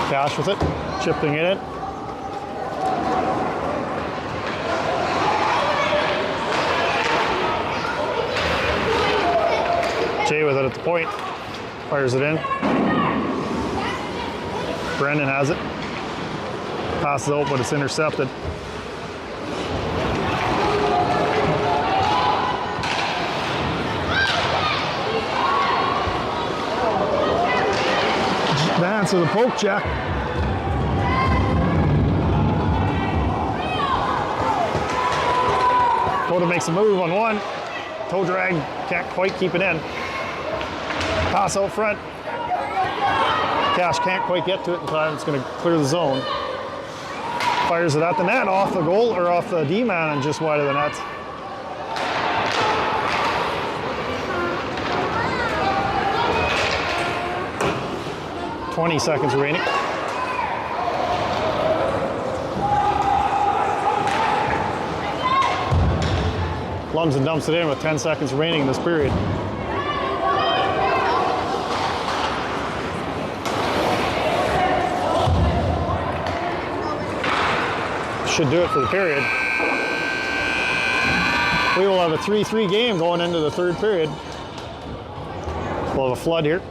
Cash with it, chipping it in. Jay with it at the point, fires it in. Brendan has it, passes out, but it's intercepted. Dance with a poke check. Coda makes a move on one. Toe drag, can't quite keep it in. Pass out front. Cash can't quite get to it in time. It's going to clear the zone. Fires it at the net, off the goal, or off the D-man and just wide of the net. .20 seconds remaining. Lumsden dumps it in with 10 seconds remaining in this period. Should do it for the period. We will have a 3-3 game going into the third period. We'll have a flood here.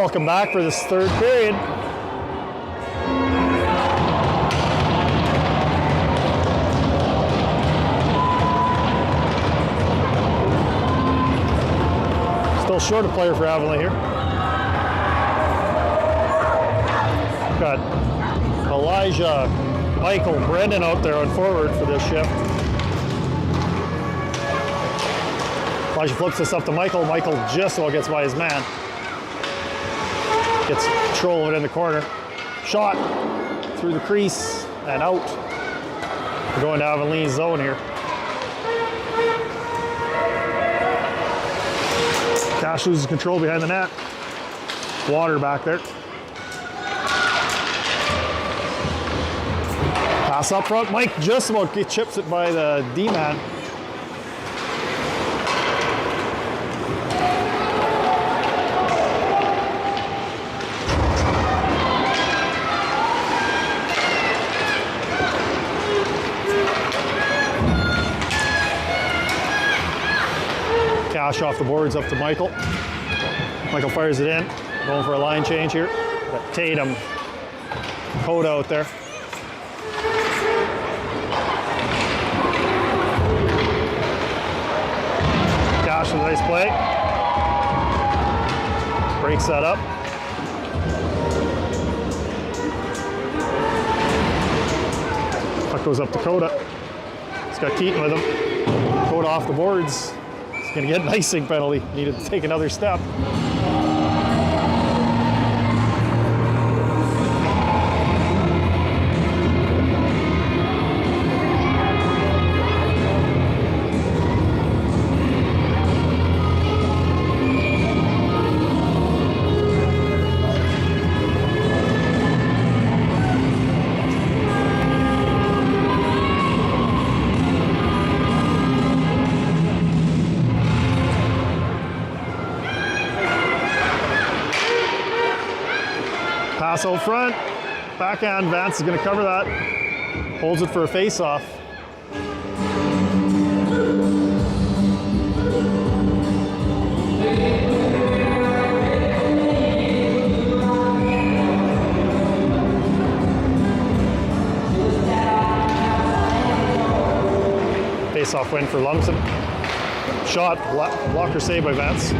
welcome back for this third period. Still short a player for Avonlea here. Got Elijah, Michael, Brendan out there on forward for this shift. Elijah flips this up to Michael. Michael just about gets by his man. Gets control of it in the corner. Shot through the crease and out. We're going to Avonlea's zone here. Cash loses control behind the net. Water back there. Pass up front. Mike just about chips it by the D-man. Cash off the boards up to Michael. Michael fires it in. Going for a line change here. Got Tatum, Coda out there. Cash with a nice play. Breaks that up. Puck goes up to Coda. He's got Keaton with him. Coda off the boards. He's going to get an icing penalty. Needed to take another step. Pass out front, backhand, Vance is going to cover that. Holds it for a face-off. Face-off win for Lumsden. Shot, blocker save by Vance.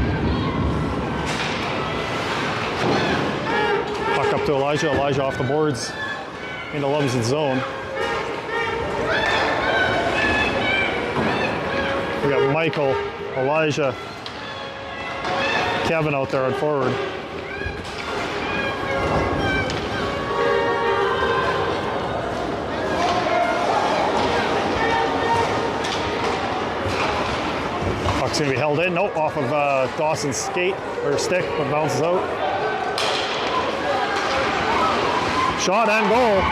Puck up to Elijah. Elijah off the boards into Lumsden's zone. We got Michael, Elijah, Kevin out there on forward. Puck's gonna be held in. Nope, off of Dawson's skate or stick, but bounces out. Shot and goal.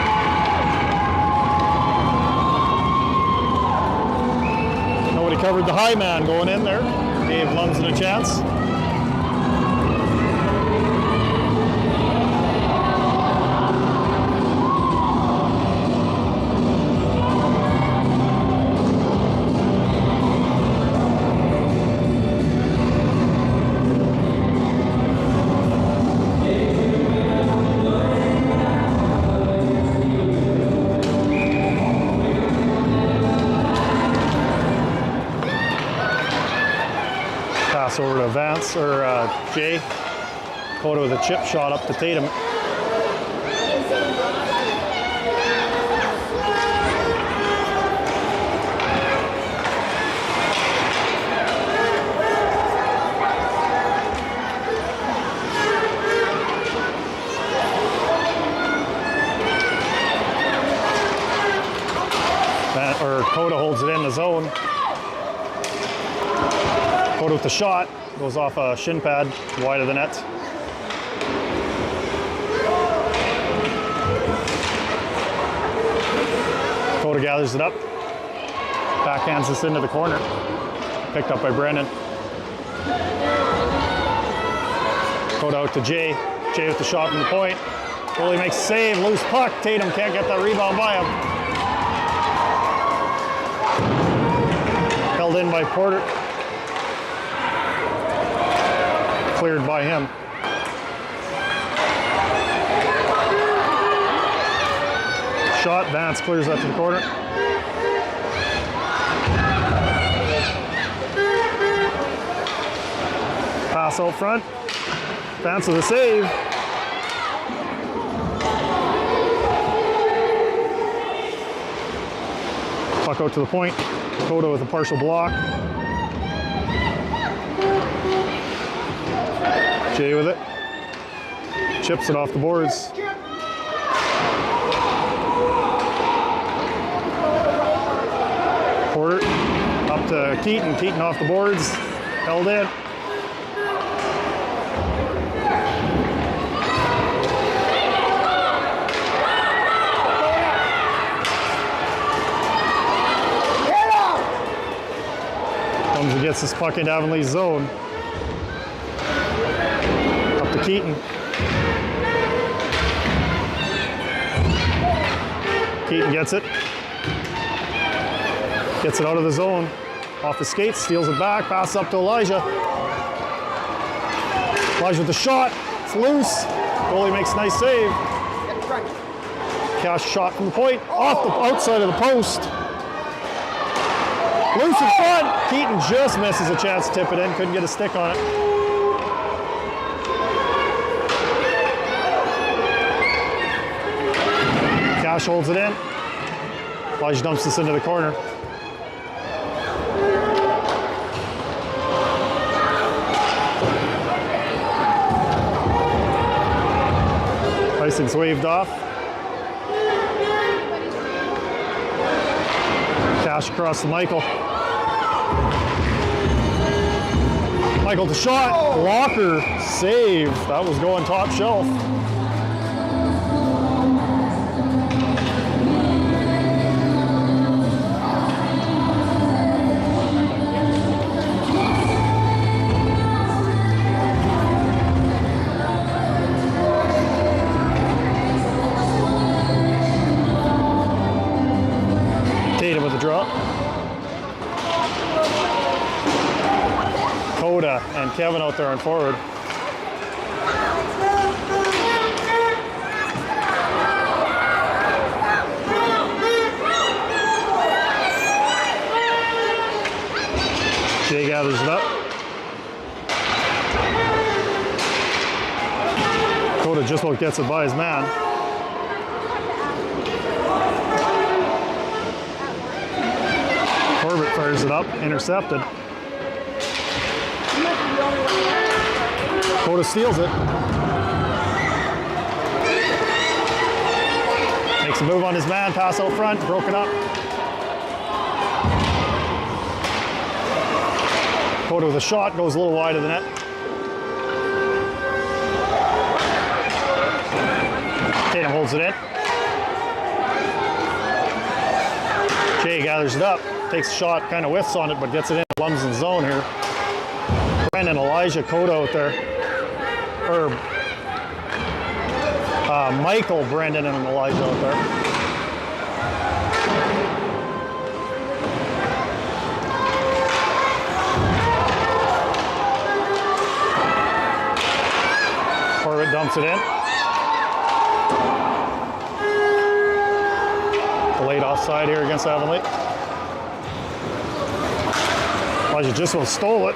Nobody covered the high man going in there. Gave Lumsden a chance. Pass over to Vance, or Jay. Coda with a chip shot up to Tatum. Coda holds it in the zone. Coda with the shot, goes off a shin pad, wide of the net. Coda gathers it up, backhands this into the corner. Picked up by Brendan. Coda out to Jay. Jay with the shot from the point. Goalie makes a save, loose puck. Tatum can't get that rebound by him. Held in by Porter. Cleared by him. shot. Vance clears that to the corner. Pass out front. Vance with a save. Puck out to the point. Coda with a partial block. Jay with it. Chips it off the boards. Porter up to Keaton. Keaton off the boards. Held in. Comes and gets this puck into Avonlea's zone. Up to Keaton. Keaton gets it. Gets it out of the zone. Off the skates, steals it back, passes up to Elijah. Elijah with the shot. It's loose. Goalie makes a nice save. Cash shot from the point. Off the outside of the post. Loose in front. Keaton just misses a chance to tip it in. Couldn't get a stick on it. Cash holds it in. Elijah dumps this into the corner. Icing's waved off. Cash across to Michael. Michael to shot. Blocker save. That was going top shelf. Tatum with the drop. Coda and Kevin out there on forward. Jay gathers it up. Coda just about gets it by his man. Corbett fires it up, intercepted. Coda steals it. Makes a move on his man, pass out front, broken up. Coda with a shot, goes a little wide of the net. Tatum holds it in. Jay gathers it up, takes a shot, kind of whiffs on it, but gets it in Lumsden zone here. Brendan, Elijah, Coda out there. Or Michael, Brendan, and Elijah out there. Corbett dumps it in. Delayed offside here against Avonlea. Elijah just about stole it.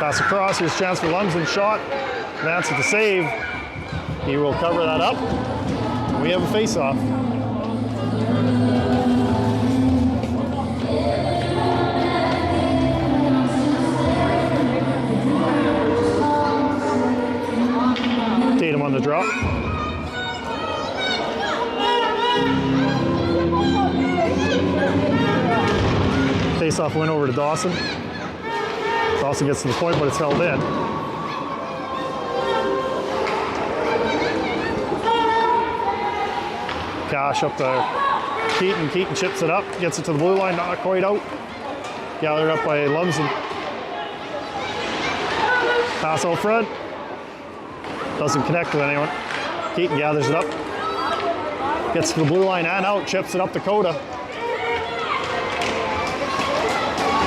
Pass across, here's a chance for Lumsden, shot. Vance with the save. He will cover that up. We have a face-off. Tatum on the drop. Face-off went over to Dawson. Dawson gets to the point, but it's held in. Cash up to Keaton. Keaton chips it up, gets it to the blue line, not quite out. Gathered up by Lumsden. Pass out front. Doesn't connect with anyone. Keaton gathers it up. Gets to the blue line and out, chips it up to Coda.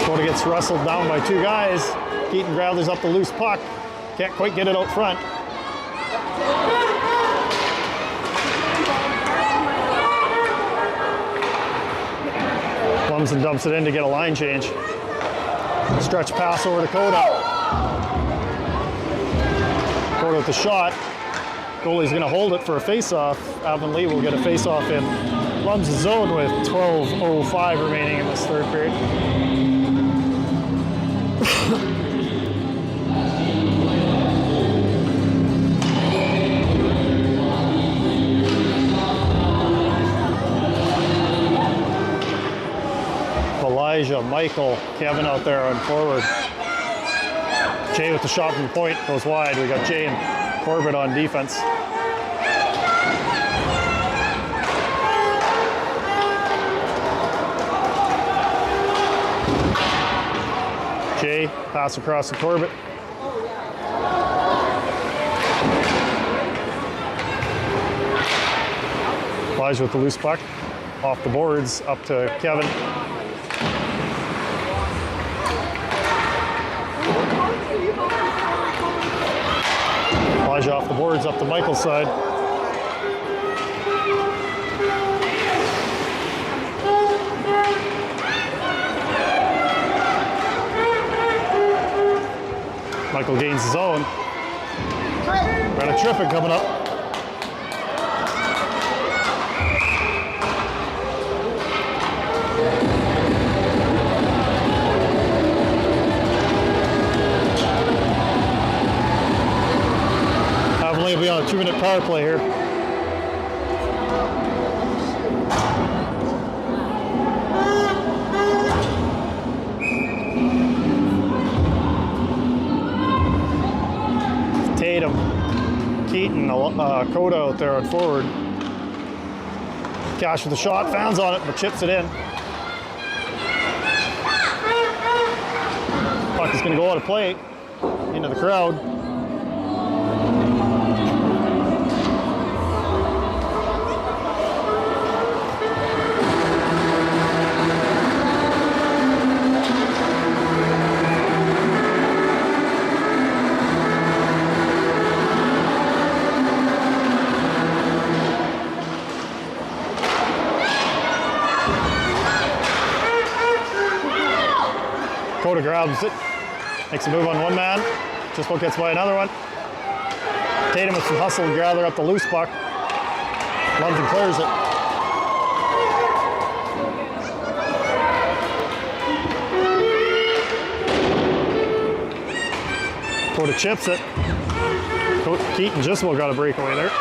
Coda gets Gets wrestled down by two guys. Keaton gathers up the loose puck. Can't quite get it out front. Lumsden dumps it in to get a line change. Stretch pass over to Coda. Coda with the shot. Goalie's going to hold it for a face-off. Avonlea will get a face-off in Lumsden zone with 12:05 remaining in this third period. Elijah, Michael, Kevin out there on forward. Jay with the shot from the point, goes wide. We got Jay and Corbett on defense. Jay, pass across to Corbett. Elijah with the loose puck. Off the boards, up to Kevin. Elijah off the boards, up to Michael's side. Michael gains his own. Got a triplet coming up. Avonlea will be on a 2-minute power play here. Tatum, Keaton, Coda out there on forward. Cash with the shot, fans on it, but chips it in. Puck is going to go out of play into the crowd. Coda grabs it, makes a move on one man, just about gets by another one. Tatum with some hustle to gather up the loose puck. Lumsden clears it. Coda chips it. Keaton just about got a breakaway there.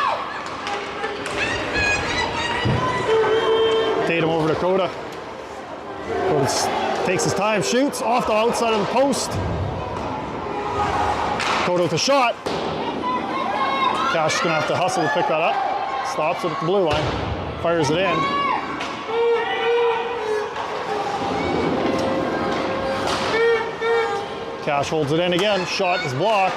Tatum over to Coda. Coda takes his time, shoots off the outside of the post. Coda with a shot. Cash is going to have to hustle to pick that up. Stops it at the blue line. Fires it in. Cash holds it in again. Shot is blocked.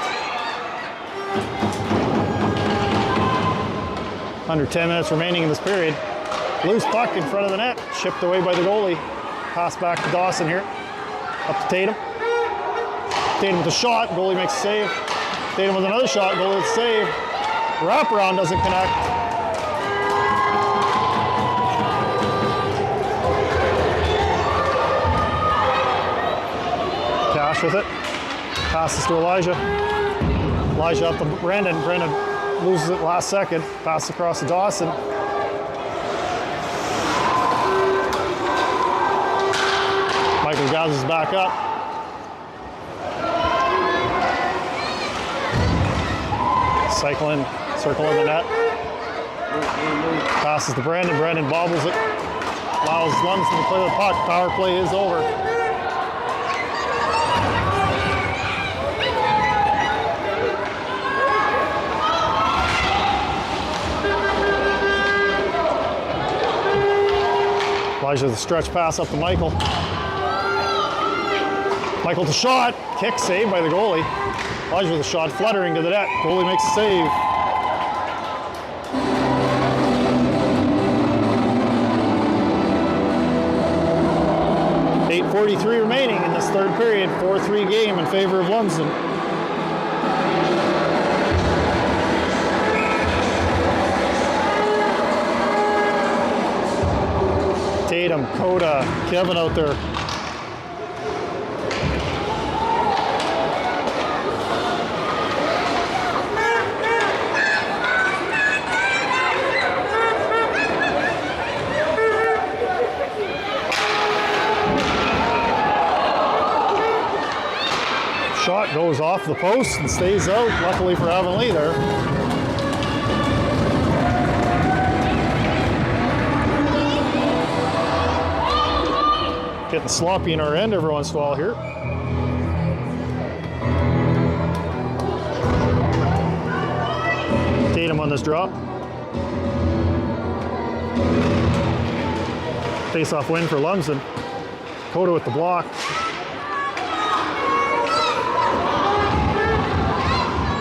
Under 10 minutes remaining in this period. Loose puck in front of the net. Chipped away by the goalie. Pass back to Dawson here. Up to Tatum. Tatum with a shot. Goalie makes a save. Tatum with another shot. Goalie with a save. Wraparound doesn't connect. Cash with it. Passes to Elijah. Elijah up to Brandon. Brandon loses it last second. Pass across to Dawson. Michael gathers back up. Cycling, circle in the net. Passes to Brandon. Brandon bobbles it. Allows Lumsden to play the puck. Power play is over. Elijah with a stretch pass up to Michael. Michael to shot. Kick saved by the goalie. Elijah with a shot fluttering to the net. Goalie makes a save. 3:43 remaining in this third period. 4-3 game in favor of Lumsden. Tatum, Coda, Kevin out there. Shot goes off the post and stays out, luckily for Avonlea there. Getting sloppy in our end every once in a while here. Tatum on this drop. Face-off win for Lumsden. Coda with the block.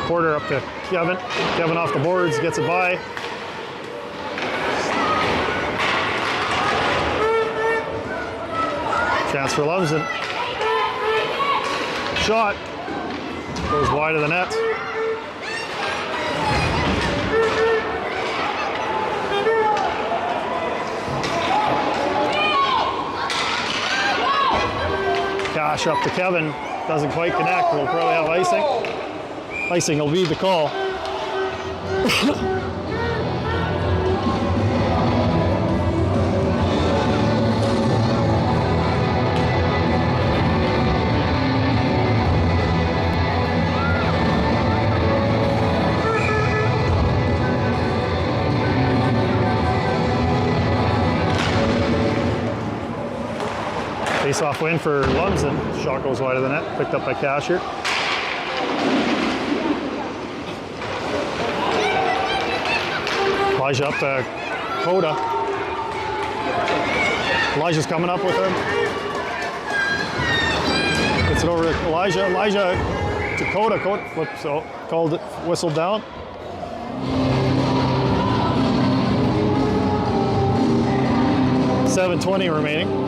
Porter up to Kevin. Kevin off the boards, gets it by. Chance for Lumsden. Shot. Goes wide of the net. Cash up to Kevin. Doesn't quite connect. We'll probably have icing. Icing will be the call. Face-off win for Lumsden. Shot goes wide of the net. Picked up by Cash here. Elijah up to Coda. Elijah's coming up with him. Gets it over to Elijah. Elijah to Coda. Coda flips out. Called it, whistled down. .720 remaining.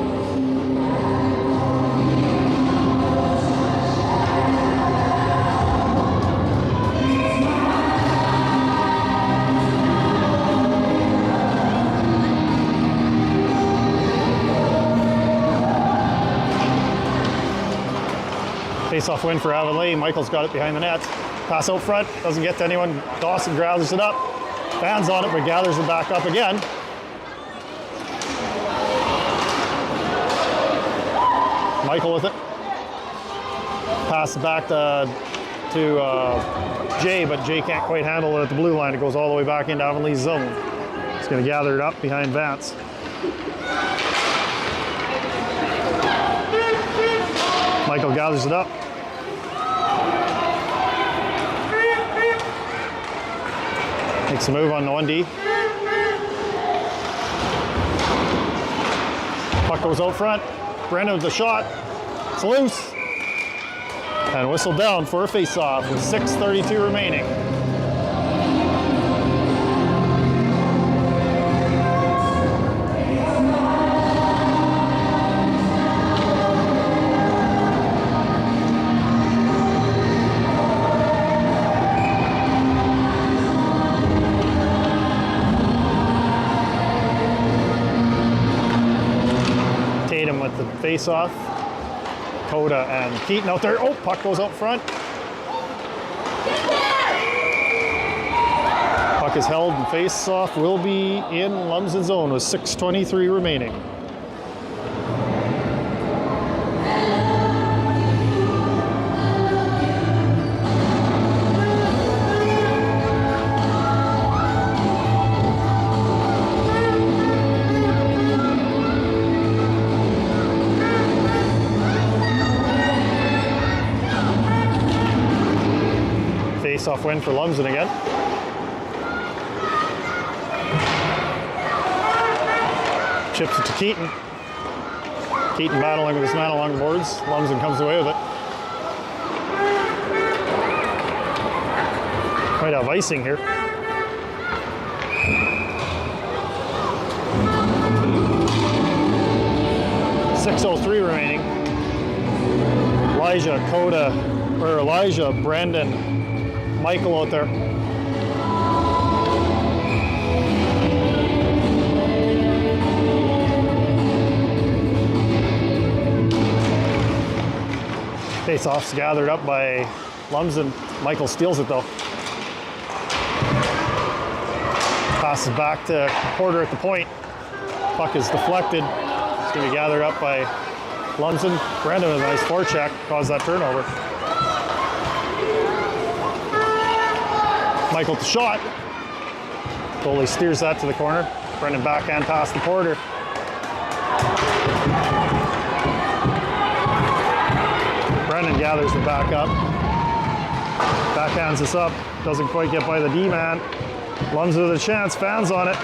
Face-off win for Avonlea. Michael's got it behind the net. Pass out front, doesn't get to anyone. Dawson gathers it up. Fans on it, but gathers it back up again. Michael with it. Pass it back to Jay, but Jay can't quite handle it at the blue line. It goes all the way back into Avonlea's zone. He's going to gather it up behind Vance. Michael gathers it up. Makes a move on the 1D. Puck goes out front. Brennan with the shot. It's loose. And whistled down for a face-off with 6:32 remaining. With the face-off. Coda and Keaton out there. Oh, puck goes out front. Puck is held and face-off will be in Lumsden zone with 6:23 remaining. Face-off win for Lumsden again. Chips it to Keaton. Keaton battling with his man along the boards. Lumsden comes away with it. Might have icing here. .603 remaining. Elijah, Brendan, Michael out there. Face-off's gathered up by Lumsden. Michael steals it though. Passes back to Porter at the point. Puck is deflected. It's going to be gathered up by Lumsden. Brandon with a nice forecheck caused that turnover. Michael with the shot. Goalie steers that to the corner. Brendan backhand pass to Porter. Brendan gathers the back up. Backhands this up. Doesn't quite get by the D-man. Lumsden with a chance. Fans on it.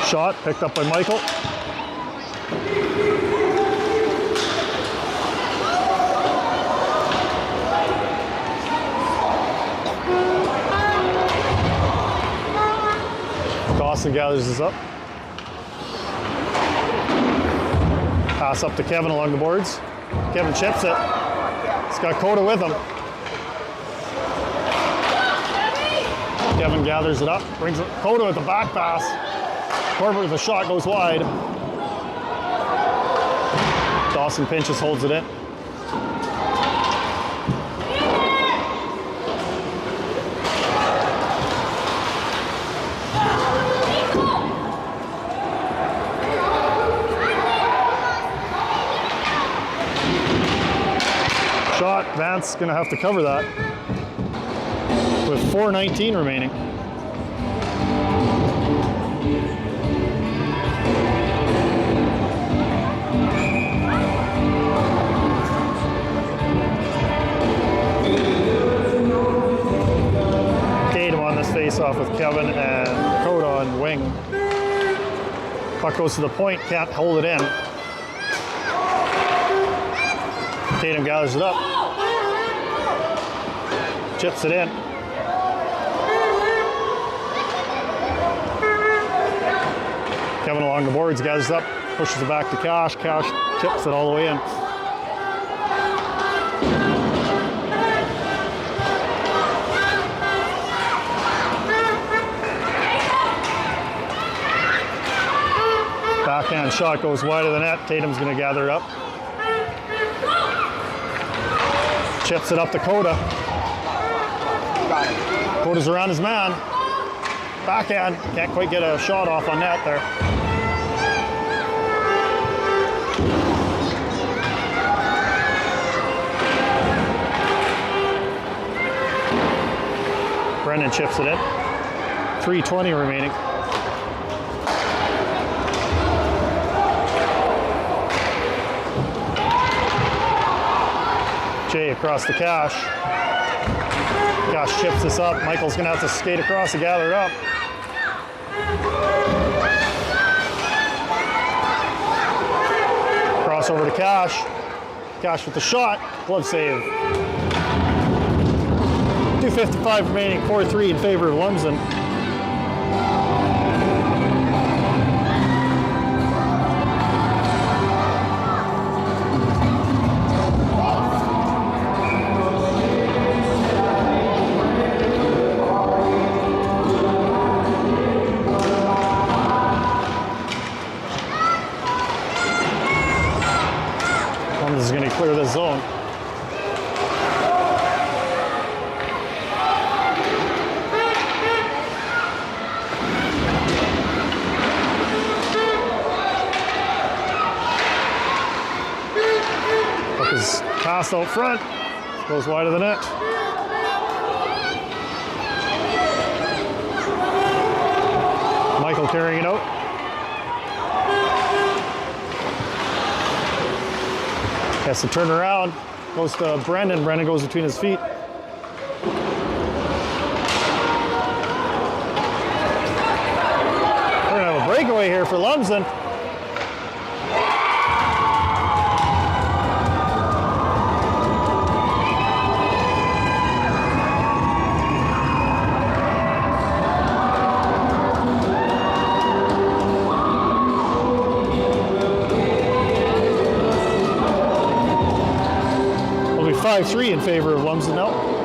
Shot picked up by Michael. Dawson gathers this up. Pass up to Kevin along the boards. Kevin chips it. He's got Coda with him. Kevin gathers it up. Brings it. Coda with the back pass. Corbett with a shot goes wide. Dawson pinches, holds it in. Shot, Vance gonna have to cover that with 4:19 remaining. Face-off with Kevin and Coda on wing. Puck goes to the point, can't hold it in. Tatum gathers it up. Chips it in. Kevin along the boards, gathers it up, pushes it back to Cash. Cash chips it all the way in. Backhand shot goes wide of the net. Tatum's going to gather it up. Chips it up to Coda. Coda's around his man. Backhand. Can't quite get a shot off on net there. Brendan chips it in. 3:20 remaining. Jay across to Cash. Cash chips this up. Michael's gonna have to skate across to gather it up. Cross over to Cash. Cash with the shot. Glove save. 2:55 remaining. 4-3 in favor of Lumsden. Is going to clear this zone. Puck is passed out front, goes wide of the net. Michael carrying it out. Has to turn around, goes to Brendan. Brendan goes between his feet. We're gonna have a breakaway here for Lumsden. 5-3 in favor of Lumsden now.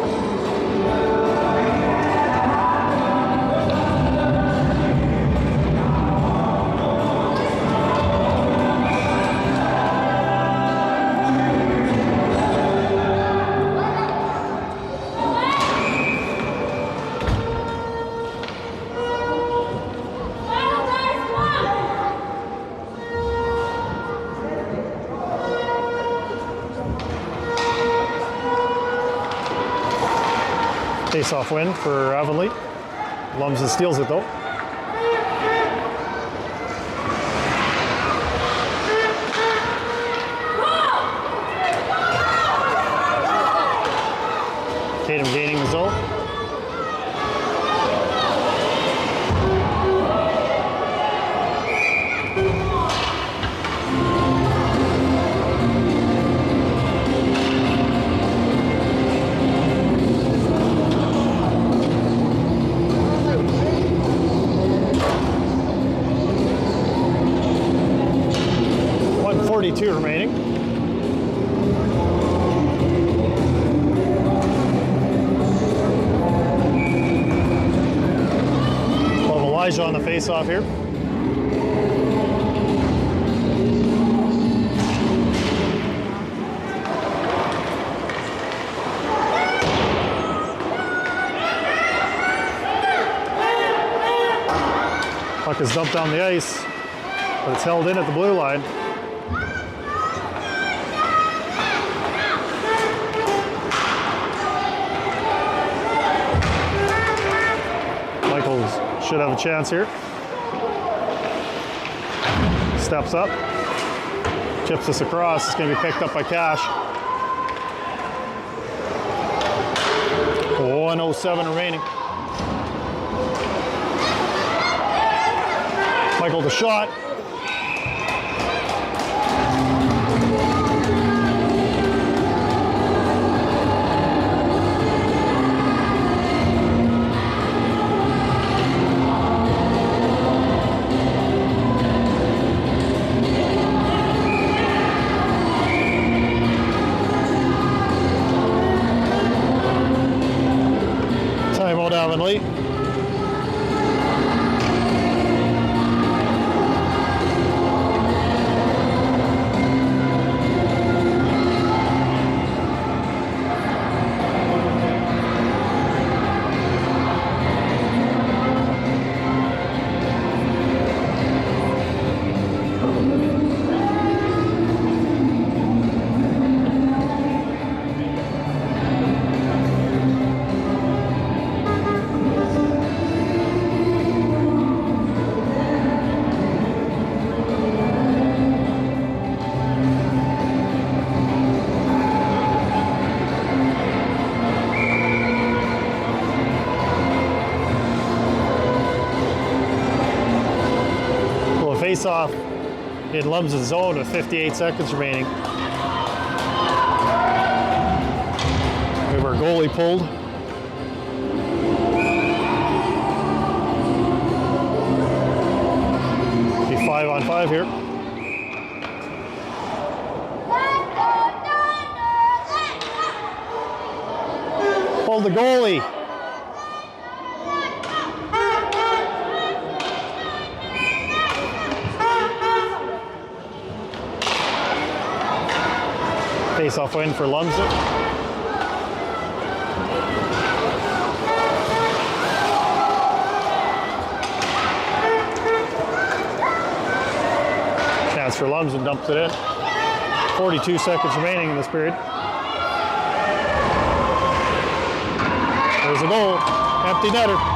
Face-off win for Avonlea. Lumsden steals it though. Tatum gaining the zone. .42 remaining. We'll have Elijah on the face-off here. Puck is dumped down the ice, but it's held in at the blue line. Should have a chance here. Steps up, chips this across. It's going to be picked up by Cash. 1:07 remaining. Michael the shot. Avonlea. Face-off in Lumsden's zone with 58 seconds remaining. We have our goalie pulled. Be 5-on-5 here. Hold the goalie. Face-off win for Lumsden. Chance for Lumsden, dumps it in. 42 seconds remaining in this period. There's a goal, empty netter.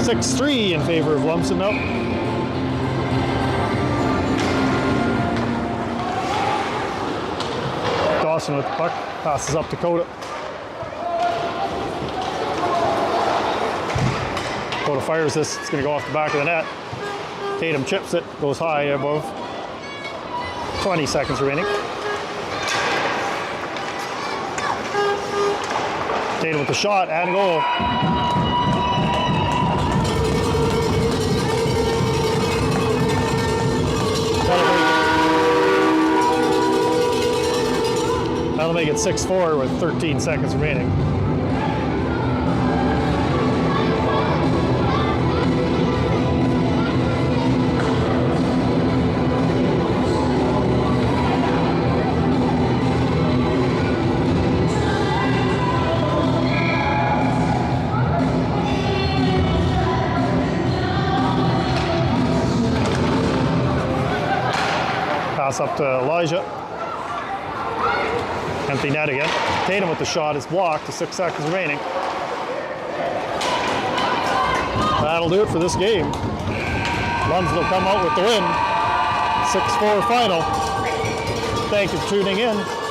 .63 in favor of Lumsden now. Dawson with the puck, passes up to Coda. Dakota fires this. It's going to go off the back of the net. Tatum chips it, goes high above. 20 seconds remaining. Tatum with the shot and goal. That'll make it 6-4 with 13 seconds remaining. Pass up to Elijah. Empty net again. Tatum with the shot is blocked to 6 seconds remaining. That'll do it for this game. Lumsden will come out with the win. 6-4 final. Thank you for tuning in.